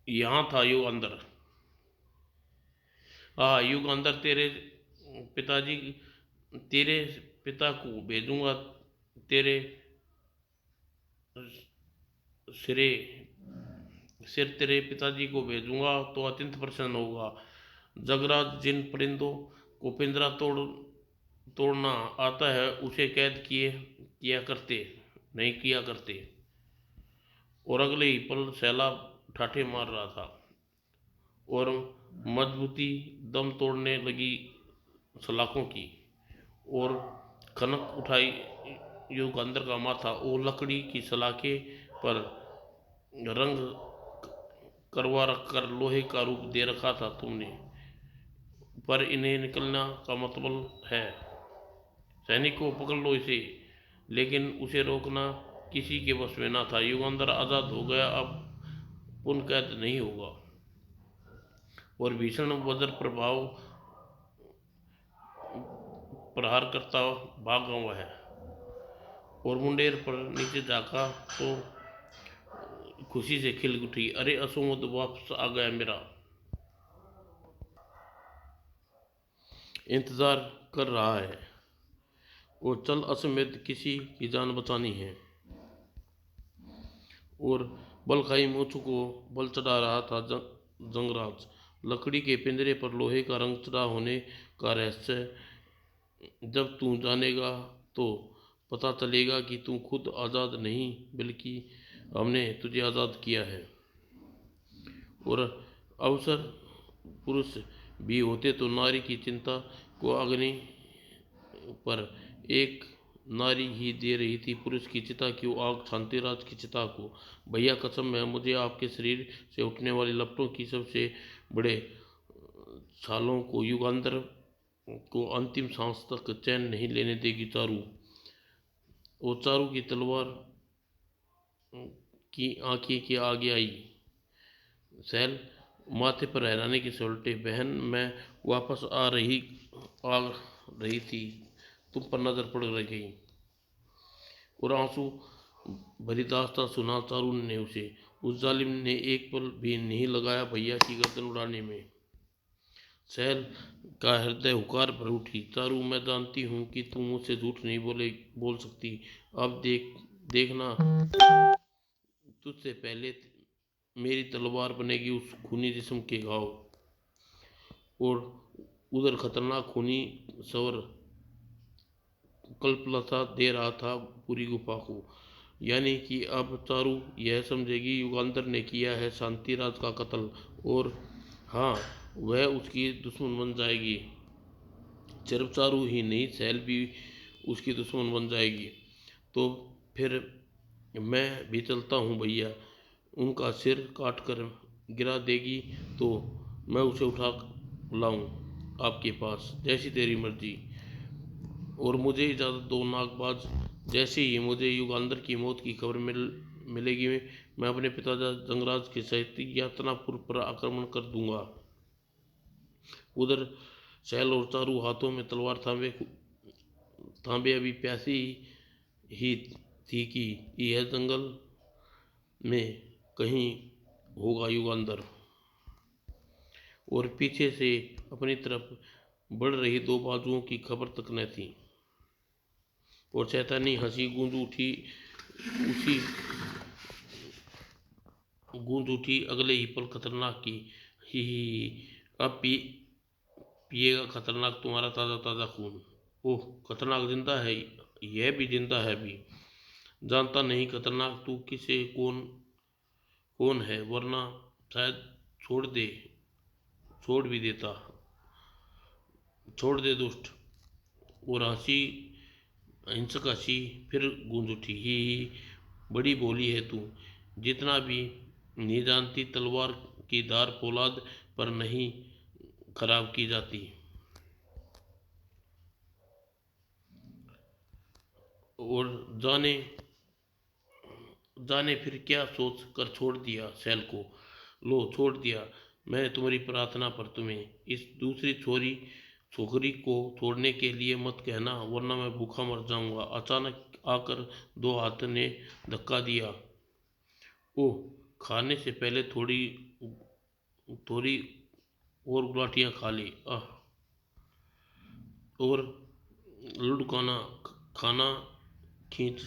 यहाँ था युगांतर। हाँ युगांतर, पिताजी तेरे पिता को भेजूंगा तेरे सिरे सिर तेरे पिताजी को भेजूंगा तो अत्यंत प्रसन्न होगा। जगराज जिन परिंदों को पिंजरा तोड़ना आता है उसे कैद किया करते नहीं किया करते। और अगले ही पल सैलाब ठाठे मार रहा था और मजबूती दम तोड़ने लगी सलाखों की। और खनक उठाई युगांतर का माथा। और लकड़ी की सलाखे पर रंग करवा रख कर लोहे का रूप दे रखा था तुमने, पर इन्हें निकलना का मतलब है। सैनिक को पकड़ लो इसे, लेकिन उसे रोकना किसी के बस में न था। युगांतर आजाद हो गया, अब पुनः कैद नहीं होगा। और भीषण वज्र प्रभाव प्रहार करता भागा हुआ है। और मुंडेर पर नीचे झाँका तो खुशी से खिल उठी। अरे असुमुद वापस आ गया मेरा, इंतजार कर रहा है। और चल, असमेत किसी की जान बचानी है। और बलखाई मूछों को बल चढ़ा रहा था जंगराज। लकड़ी के पिंजरे पर लोहे का रंग चढ़ा होने का रहस्य जब तू जानेगा तो पता चलेगा कि तू खुद आज़ाद नहीं बल्कि हमने तुझे आज़ाद किया है। और अवसर पुरुष भी होते तो नारी की चिंता को अग्नि पर एक नारी ही दे रही थी। पुरुष की चिता की आग शांतिराज की चिता को। भैया कसम है, मुझे आपके शरीर से उठने वाली लपटों की सबसे बड़े छालों को युगांतर को अंतिम सांस तक चैन नहीं लेने देगी चारू। वो चारू की तलवार की आंखें के आगे आई। सैल माथे पर हैरानी की सलटे। बहन, मैं वापस आ रही थी, तुम पर नजर पड़ गई। और आंसू भरी दास्तां सुना चारू ने उसे। उस जालिम ने एक पल भी नहीं लगाया भैया की गर्दन उड़ाने में। सैल का हृदय हुकार भर उठी। चारू, मैं जानती हूँ कि तुम मुझसे झूठ नहीं बोल सकती। अब देखना, तुझसे पहले मेरी तलवार बनेगी उस खूनी जिस्म के घाव। और उधर खतरनाक खूनी स्वर कल्पलता दे रहा था पूरी गुफा को। यानी कि अब चारू यह समझेगी युगांतर ने किया है शांतिराज का कत्ल। और हाँ, वह उसकी दुश्मन बन जाएगी। सिर्फ चारू ही नहीं, सैल भी उसकी दुश्मन बन जाएगी। तो फिर मैं भी चलता हूँ भैया। उनका सिर काट कर गिरा देगी तो मैं उसे उठा लाऊं आपके पास, जैसी तेरी मर्जी। और मुझे इजाज़त दो नागबाज। जैसे ही मुझे युगांतर की मौत की खबर मिलेगी, मैं अपने पिता जंगराज के सहित यातनापुर पर आक्रमण कर दूंगा। उधर सैल और चारू हाथों में तलवार थामे अभी प्यासी ही थी कि यह जंगल में कहीं होगा युगांतर। और पीछे से अपनी तरफ बढ़ रही दो बाजुओं की खबर तक न थी। और शैतानी हंसी गूंज उठी अगले ही पल खतरनाक की। ही अब पिएगा खतरनाक तुम्हारा ताज़ा ताज़ा खून। ओह, खतरनाक जिंदा है यह भी जिंदा है भी। जानता नहीं खतरनाक तू किसे कौन कौन है, वरना शायद छोड़ दे छोड़ भी देता। छोड़ दे दुष्ट। और हंसी, हिंसक हंसी फिर गूंज उठी। ही बड़ी भोली है तू, जितना भी नहीं जानती तलवार की धार फौलाद पर नहीं खराब की जाती। और जाने जाने फिर क्या सोच कर छोड़ दिया सैल को। लो छोड़ दिया मैंने तुम्हारी प्रार्थना पर तुम्हें। इस दूसरी छोकरी को छोड़ने के लिए मत कहना, वरना मैं भूखा मर जाऊंगा। अचानक आकर दो हाथ ने धक्का दिया। ओह, खाने से पहले थोड़ी थोड़ी और गुलाटियाँ खा ली। आह, और लुढ़काना खाना खींच।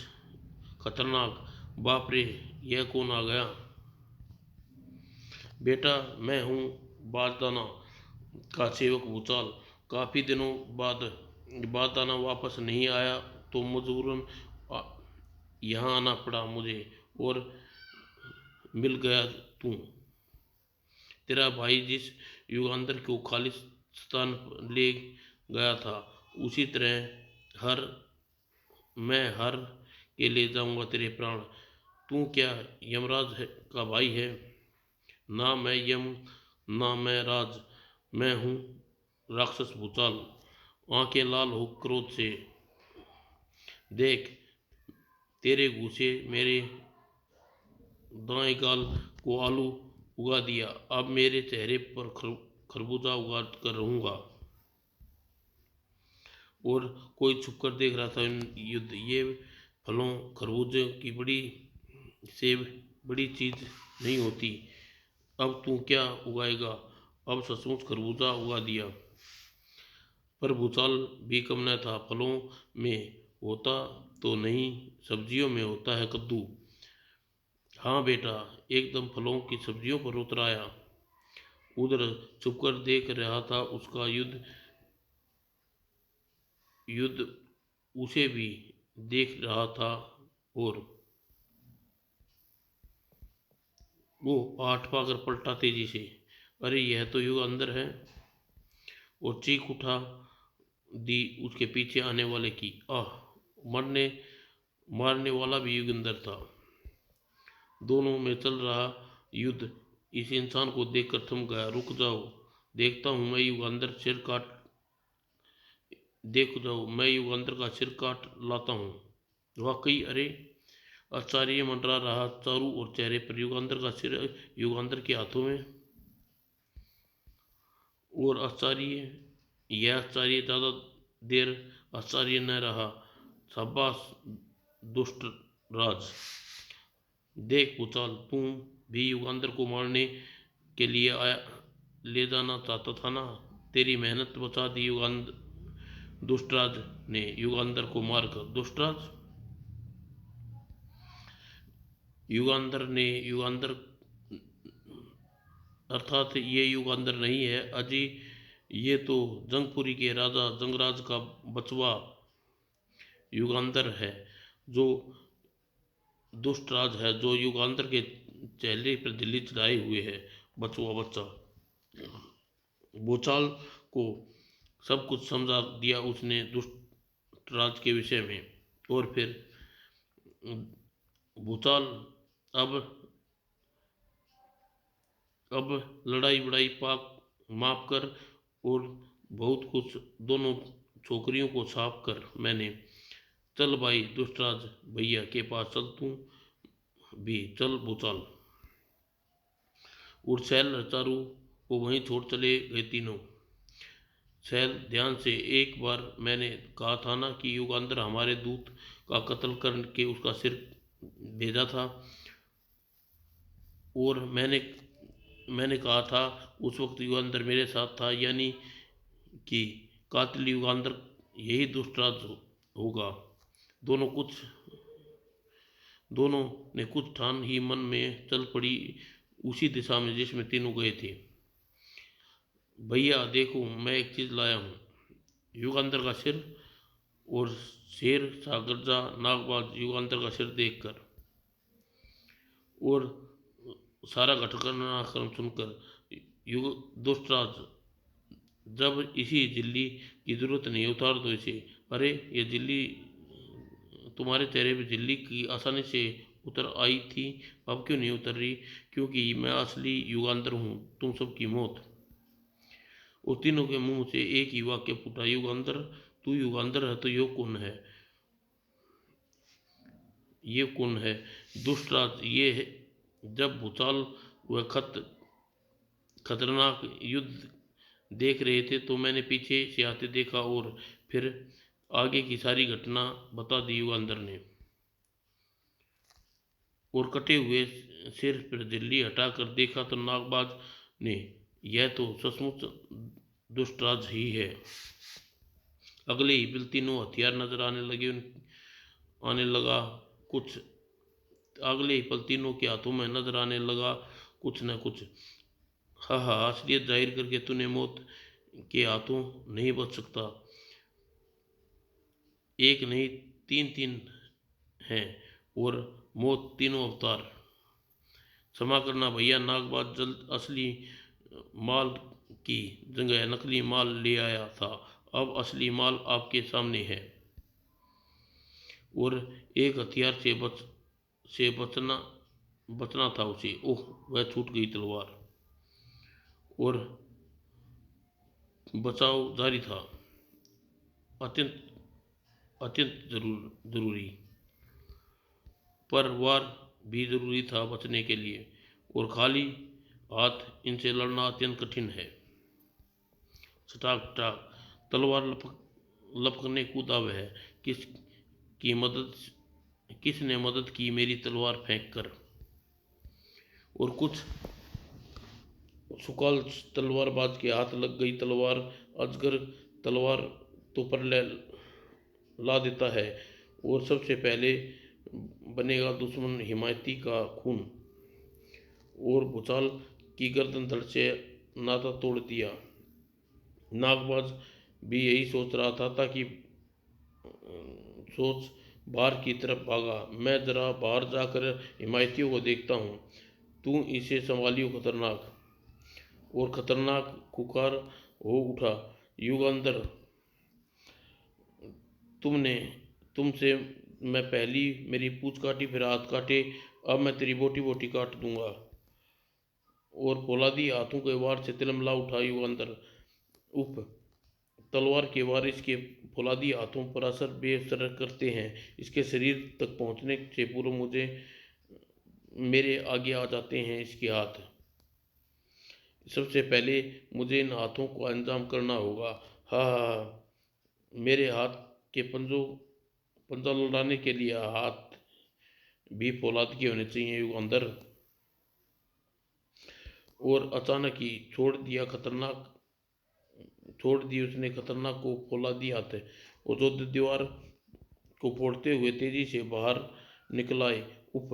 खतरनाक, बाप रे, यह कौन आ गया। बेटा मैं हूँ बारदाना का सेवक भूचाल। काफ़ी दिनों बाद बारदाना वापस नहीं आया तो मजबूरन यहाँ आना पड़ा मुझे। और मिल गया तू। तेरा भाई जिस युगांतर को खालिस्तान ले गया था, उसी तरह हर के ले जाऊंगा तेरे प्राण। तू क्या यमराज का भाई है। ना मैं यम, ना मैं राज, मैं हूँ राक्षस भूचाल। आंखें लाल हो क्रोध से। देख, तेरे घूसे मेरे दाएं गाल को आलू उगा दिया, अब मेरे चेहरे पर खरबूजा उगा कर रहूंगा। और कोई छुपकर देख रहा था युद्ध। ये फलों खरबूजे की सेब बड़ी चीज नहीं होती। अब तू क्या उगाएगा। अब सचमुच खरबूजा उगा दिया। पर भूचाल भी कम न था। फलों में होता तो नहीं, सब्जियों में होता है कद्दू। हाँ बेटा, एकदम फलों की सब्जियों पर उतर आया। उधर छुपकर देख रहा था उसका युद्ध उसे भी देख रहा था। और वो आठ पाकर पलटा तेजी से। अरे यह तो युग अंदर है। और चीख उठा दी उसके पीछे आने वाले की। आह, मरने मारने वाला भी युगंधर था। दोनों में चल रहा युद्ध इस इंसान को देखकर थम गया। रुक जाओ, देखता हूँ मैं युगंधर सिर काट देख जाओ मैं युगंधर का सिर काट लाता हूँ। वाकई, अरे, आचार्य मंडरा रहा चारों ओर। चेहरे पर युगंधर का सिर युगंधर के हाथों में। और यह आचार्य ज़्यादा देर आचार्य न रहा। शाबाश दुष्ट राज। देख भूचाल, तू भी युगंधर को मारने के लिए आया ले जाना चाहता था ना। तेरी मेहनत बचा दी दुष्टराज ने युगंधर को मारकर। दुष्टराज युगंधर अर्थात ये युगंधर नहीं है अजी। ये तो जंगपुरी के राजा जंगराज का बचवा युगंधर है। जो दुष्टराज है, जो युगांतर के चेहरे पर दिल्ली चढ़ाए हुए है। बचवा बच्चा भूचाल को सब कुछ समझा दिया उसने दुष्टराज के विषय में। और फिर भूचाल अब लड़ाई बड़ाई पाक माप कर और बहुत कुछ दोनों छोकरियों को साफ कर मैंने। चल भाई दुष्टराज भैया के पास चल, तू भी चल भूचाल। और सैल चारू को वहीं छोड़ चले गए तीनों। सैल ध्यान से, एक बार मैंने कहा था ना कि युगांतर हमारे दूत का कत्ल करके उसका सिर भेजा था। और मैंने कहा था उस वक्त युगांतर मेरे साथ था, यानी कि कातिल युगांतर यही दुष्टराज होगा। दोनों ने कुछ ठान ही मन में चल पड़ी उसी दिशा में जिसमें तीनों गए थे। भैया देखो, मैं एक चीज लाया हूँ। युगांतर का सिर और शेर सा गर्जा नागबाज युगांतर का सिर देखकर। और सारा घटनाक्रम सुनकर युग दुष्टराज, जब इसी झिल्ली की जरूरत नहीं, उतार दो इसे। अरे ये झिल्ली, तुम्हारे चेहरे पे झिल्ली की आसानी से उतर आई थी, अब क्यों नहीं उतर रही? क्योंकि मैं असली युगांतर हूँ, तुम सबकी मौत। और तीनों के मुंह से एक ही वाक्य फूटा, युगांतर, तू युगांतर है तो यो कौन है? ये कौन है? दुष्टराज, ये है। जब भूचाल वह खतरनाक युद्ध देख रहे थे तो मैंने पीछे से आते देखा और फिर आगे की सारी घटना बता दी युगांतर ने। और कटे हुए सिर पर झिल्ली हटाकर देखा तो नागबाज ने, यह तो सचमुच दुष्टराज ही है। अगले ही पल तीनों हथियार नजर आने लगा कुछ अगले ही पल तीनों के हाथों में नजर आने लगा कुछ न कुछ। हा हा, असलियत जाहिर करके तूने मौत के हाथों नहीं बच सकता। एक नहीं, तीन तीन हैं, और मौत तीनों अवतार। क्षमा करना भैया, नागबाज जल्द असली माल की जगह नकली माल ले आया था। अब असली माल आपके सामने है। और एक हथियार से बचना था उसे। ओह, वह छूट गई तलवार। और बचाव जारी था, अत्यंत अत्यंत जरूरी। पर वार भी जरूरी था बचने के लिए। और खाली हाथ इनसे लड़ना अत्यंत कठिन है। सटाक टाक तलवार लपकने कूदा वह। किस की मदद किसने मदद की मेरी तलवार फेंक कर? और कुछ सुकाल तलवारबाज के हाथ लग गई तलवार। अजगर तलवार तो पर ला देता है, और सबसे पहले बनेगा दुश्मन हिमायती का खून। और भूचाल की गर्दन धड़ से नाता तोड़ दिया। नागबाज भी यही सोच रहा था ताकि सोच बाहर की तरफ भागा। मैं जरा बाहर जाकर हिमायतियों को देखता हूँ, तू इसे संभालियो खतरनाक। और खतरनाक खुकार हो उठा, युगांतर, तुमसे मैं पहली मेरी पूछ काटी, फिर हाथ काटे, अब मैं तेरी बोटी बोटी काट दूंगा। और फौलादी हाथों के वार से तिलमिला उठा युगांतर। उप तलवार के वार इसके फौलादी हाथों पर असर बेअसर करते हैं। इसके शरीर तक पहुंचने से पूर्व मेरे आगे आ जाते हैं इसके हाथ। सबसे पहले मुझे इन हाथों को अंजाम करना होगा। हा हा, मेरे हाथ के पंजा लौटाने के लिए हाथ भी फौलाद के होने चाहिए युगांतर। और अचानक ही छोड़ दी उसने खतरनाक को फौलादी हाथ है। और जो दीवार को फोड़ते हुए तेजी से बाहर निकल आए। उप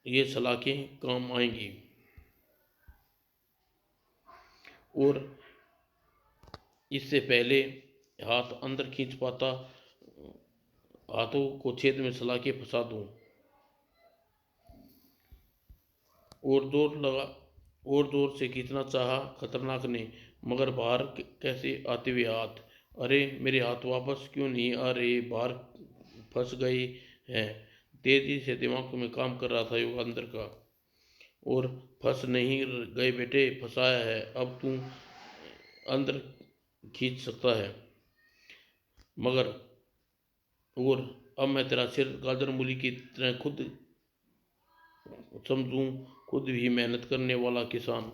ये सलाखें काम आएंगी। और इससे पहले हाथ अंदर खींच पाता, हाथों को छेद में सलाखें फंसा दूं। और जोर से खींचना चाहा खतरनाक ने, मगर बाहर कैसे आते हुए हाथ। अरे मेरे हाथ वापस क्यों नहीं आ रहे? बाहर फंस गए हैं। तेजी से दिमाग में काम कर रहा था युगांतर का। और फंस नहीं गए बेटे, फंसाया है, अब तू अंदर खींच सकता है। मगर और अब मैं तेरा सिर गाजर मूली की तरह खुद समझूं, खुद भी मेहनत करने वाला किसान।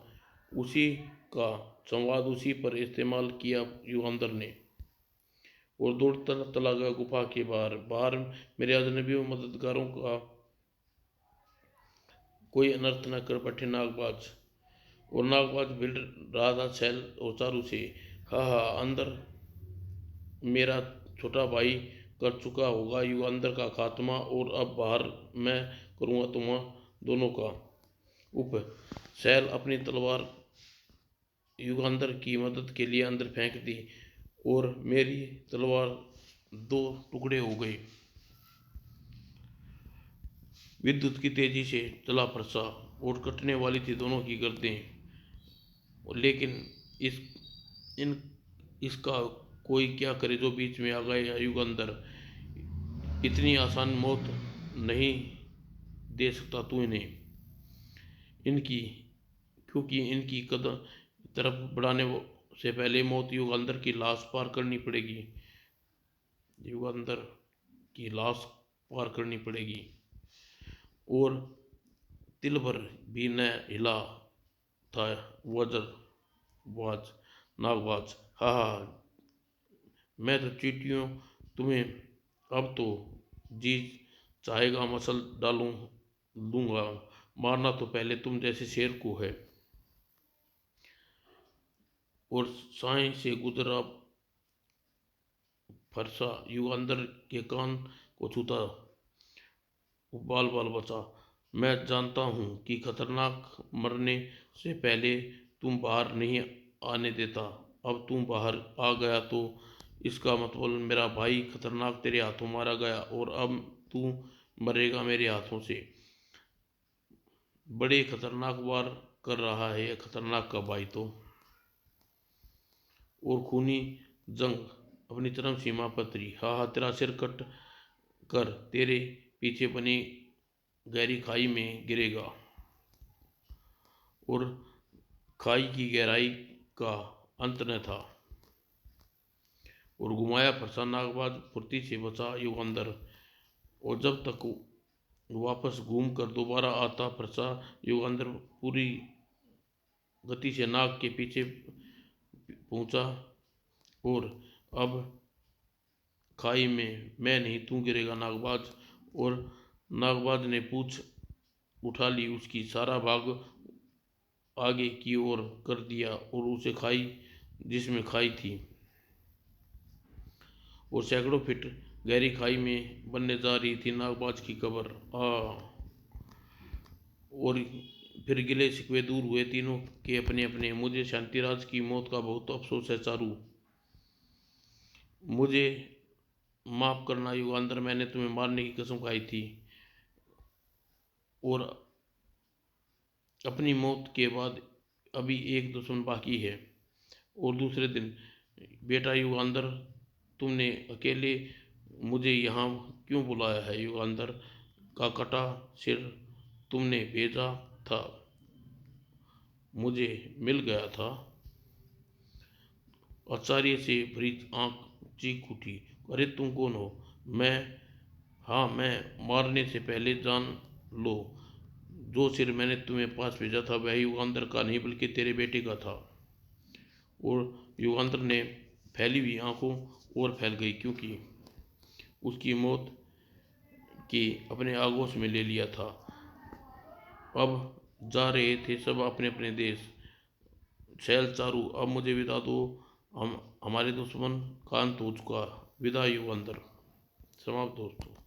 उसी का संवाद उसी पर इस्तेमाल किया युगांतर ने। और दौड़ता चला गया गुफा के बाहर। बाहर मेरे अजनबी मददगारों का कोई अनर्थ न कर बैठे नागबाज। और नागबाज भिड़ रहा था छैल और चारू से। हा हा, अंदर मेरा छोटा भाई कर चुका होगा युगांतर का खात्मा, और अब बाहर मैं करूँगा तुम दोनों का। उप सैल अपनी तलवार युगांतर की मदद के लिए अंदर फेंक दी। और मेरी तलवार दो टुकड़े हो गए। विद्युत की तेजी से चला फरसा और कटने वाली थी दोनों की गर्दें। लेकिन इस इन इसका कोई क्या करे जो बीच में आ गए युगंधर। इतनी आसान मौत नहीं दे सकता तू इन्हें, इनकी क्योंकि इनकी कदम तरफ बढ़ाने से पहले मौत युगंधर की लाश पार करनी पड़ेगी। युगंधर की लाश पार करनी पड़ेगी। और तिल भर भी न हिला था वज्रबाज नागबाज। हा हा, मैं तो चींटियों तुम्हें अब तो जी चाहेगा मसल डालूं दूंगा, मारना तो पहले तुम जैसे शेर को है। और साई से गुजरा फरसा युगंधर के कान को छूता, बाल बाल बचा। मैं जानता हूँ कि खतरनाक मरने से पहले तुम बाहर नहीं आने देता। अब तुम बाहर आ गया तो इसका मतलब मेरा भाई खतरनाक तेरे हाथों मारा गया और अब तू मरेगा मेरे हाथों से। बड़े खतरनाक वार कर रहा है खतरनाक का भाई तो। और खूनी जंग अपनी चरम सीमा पर उतरी। हा हा, तेरा सिर कट कर तेरे पीछे बनी गहरी खाई में गिरेगा। और खाई की गहराई का अंत न था। और घुमाया फरसा नागबाज फुर्ती से बचा युगंधर। और जब तक वापस घूम कर दोबारा आता फरसा युगंधर पूरी गति से नाग के पीछे पहुंचा। और अब खाई में मैं नहीं तू गिरेगा नागबाज। और नागबाज ने पूछ उठा ली उसकी, सारा भाग आगे की ओर कर दिया और उसे खाई जिसमें खाई थी और सैकड़ों फीट गहरी खाई में बनने जा रही थी नागबाज की कब्र। और फिर गिले शिकवे दूर हुए तीनों के अपने अपने। मुझे शांतिराज की मौत का बहुत अफसोस है चारू, मुझे माफ करना युगांधर, मैंने तुम्हें मारने की कसम खाई थी। और अपनी मौत के बाद अभी एक दुश्मन बाकी है। और दूसरे दिन, बेटा युगांधर, तुमने अकेले मुझे यहाँ क्यों बुलाया है? युगांधर का कटा सिर तुमने भेजा था, मुझे मिल गया था। आश्चर्य से भरी आंख चीख उठी, अरे तुम कौन हो? मैं, हाँ मैं, मारने से पहले जान लो, जो सिर मैंने तुम्हें पास भेजा था वह युगांधर का नहीं बल्कि तेरे बेटे का था। और युगांधर ने फैली हुई आंखों और फैल गई, क्योंकि उसकी मौत की अपने आगोश में ले लिया था। अब जा रहे थे सब अपने अपने देश। शैल चारू, अब मुझे विदा दो, हम हमारे दुश्मन का अंत हो चुका। विदा युगांधर। समाप्त दोस्तों।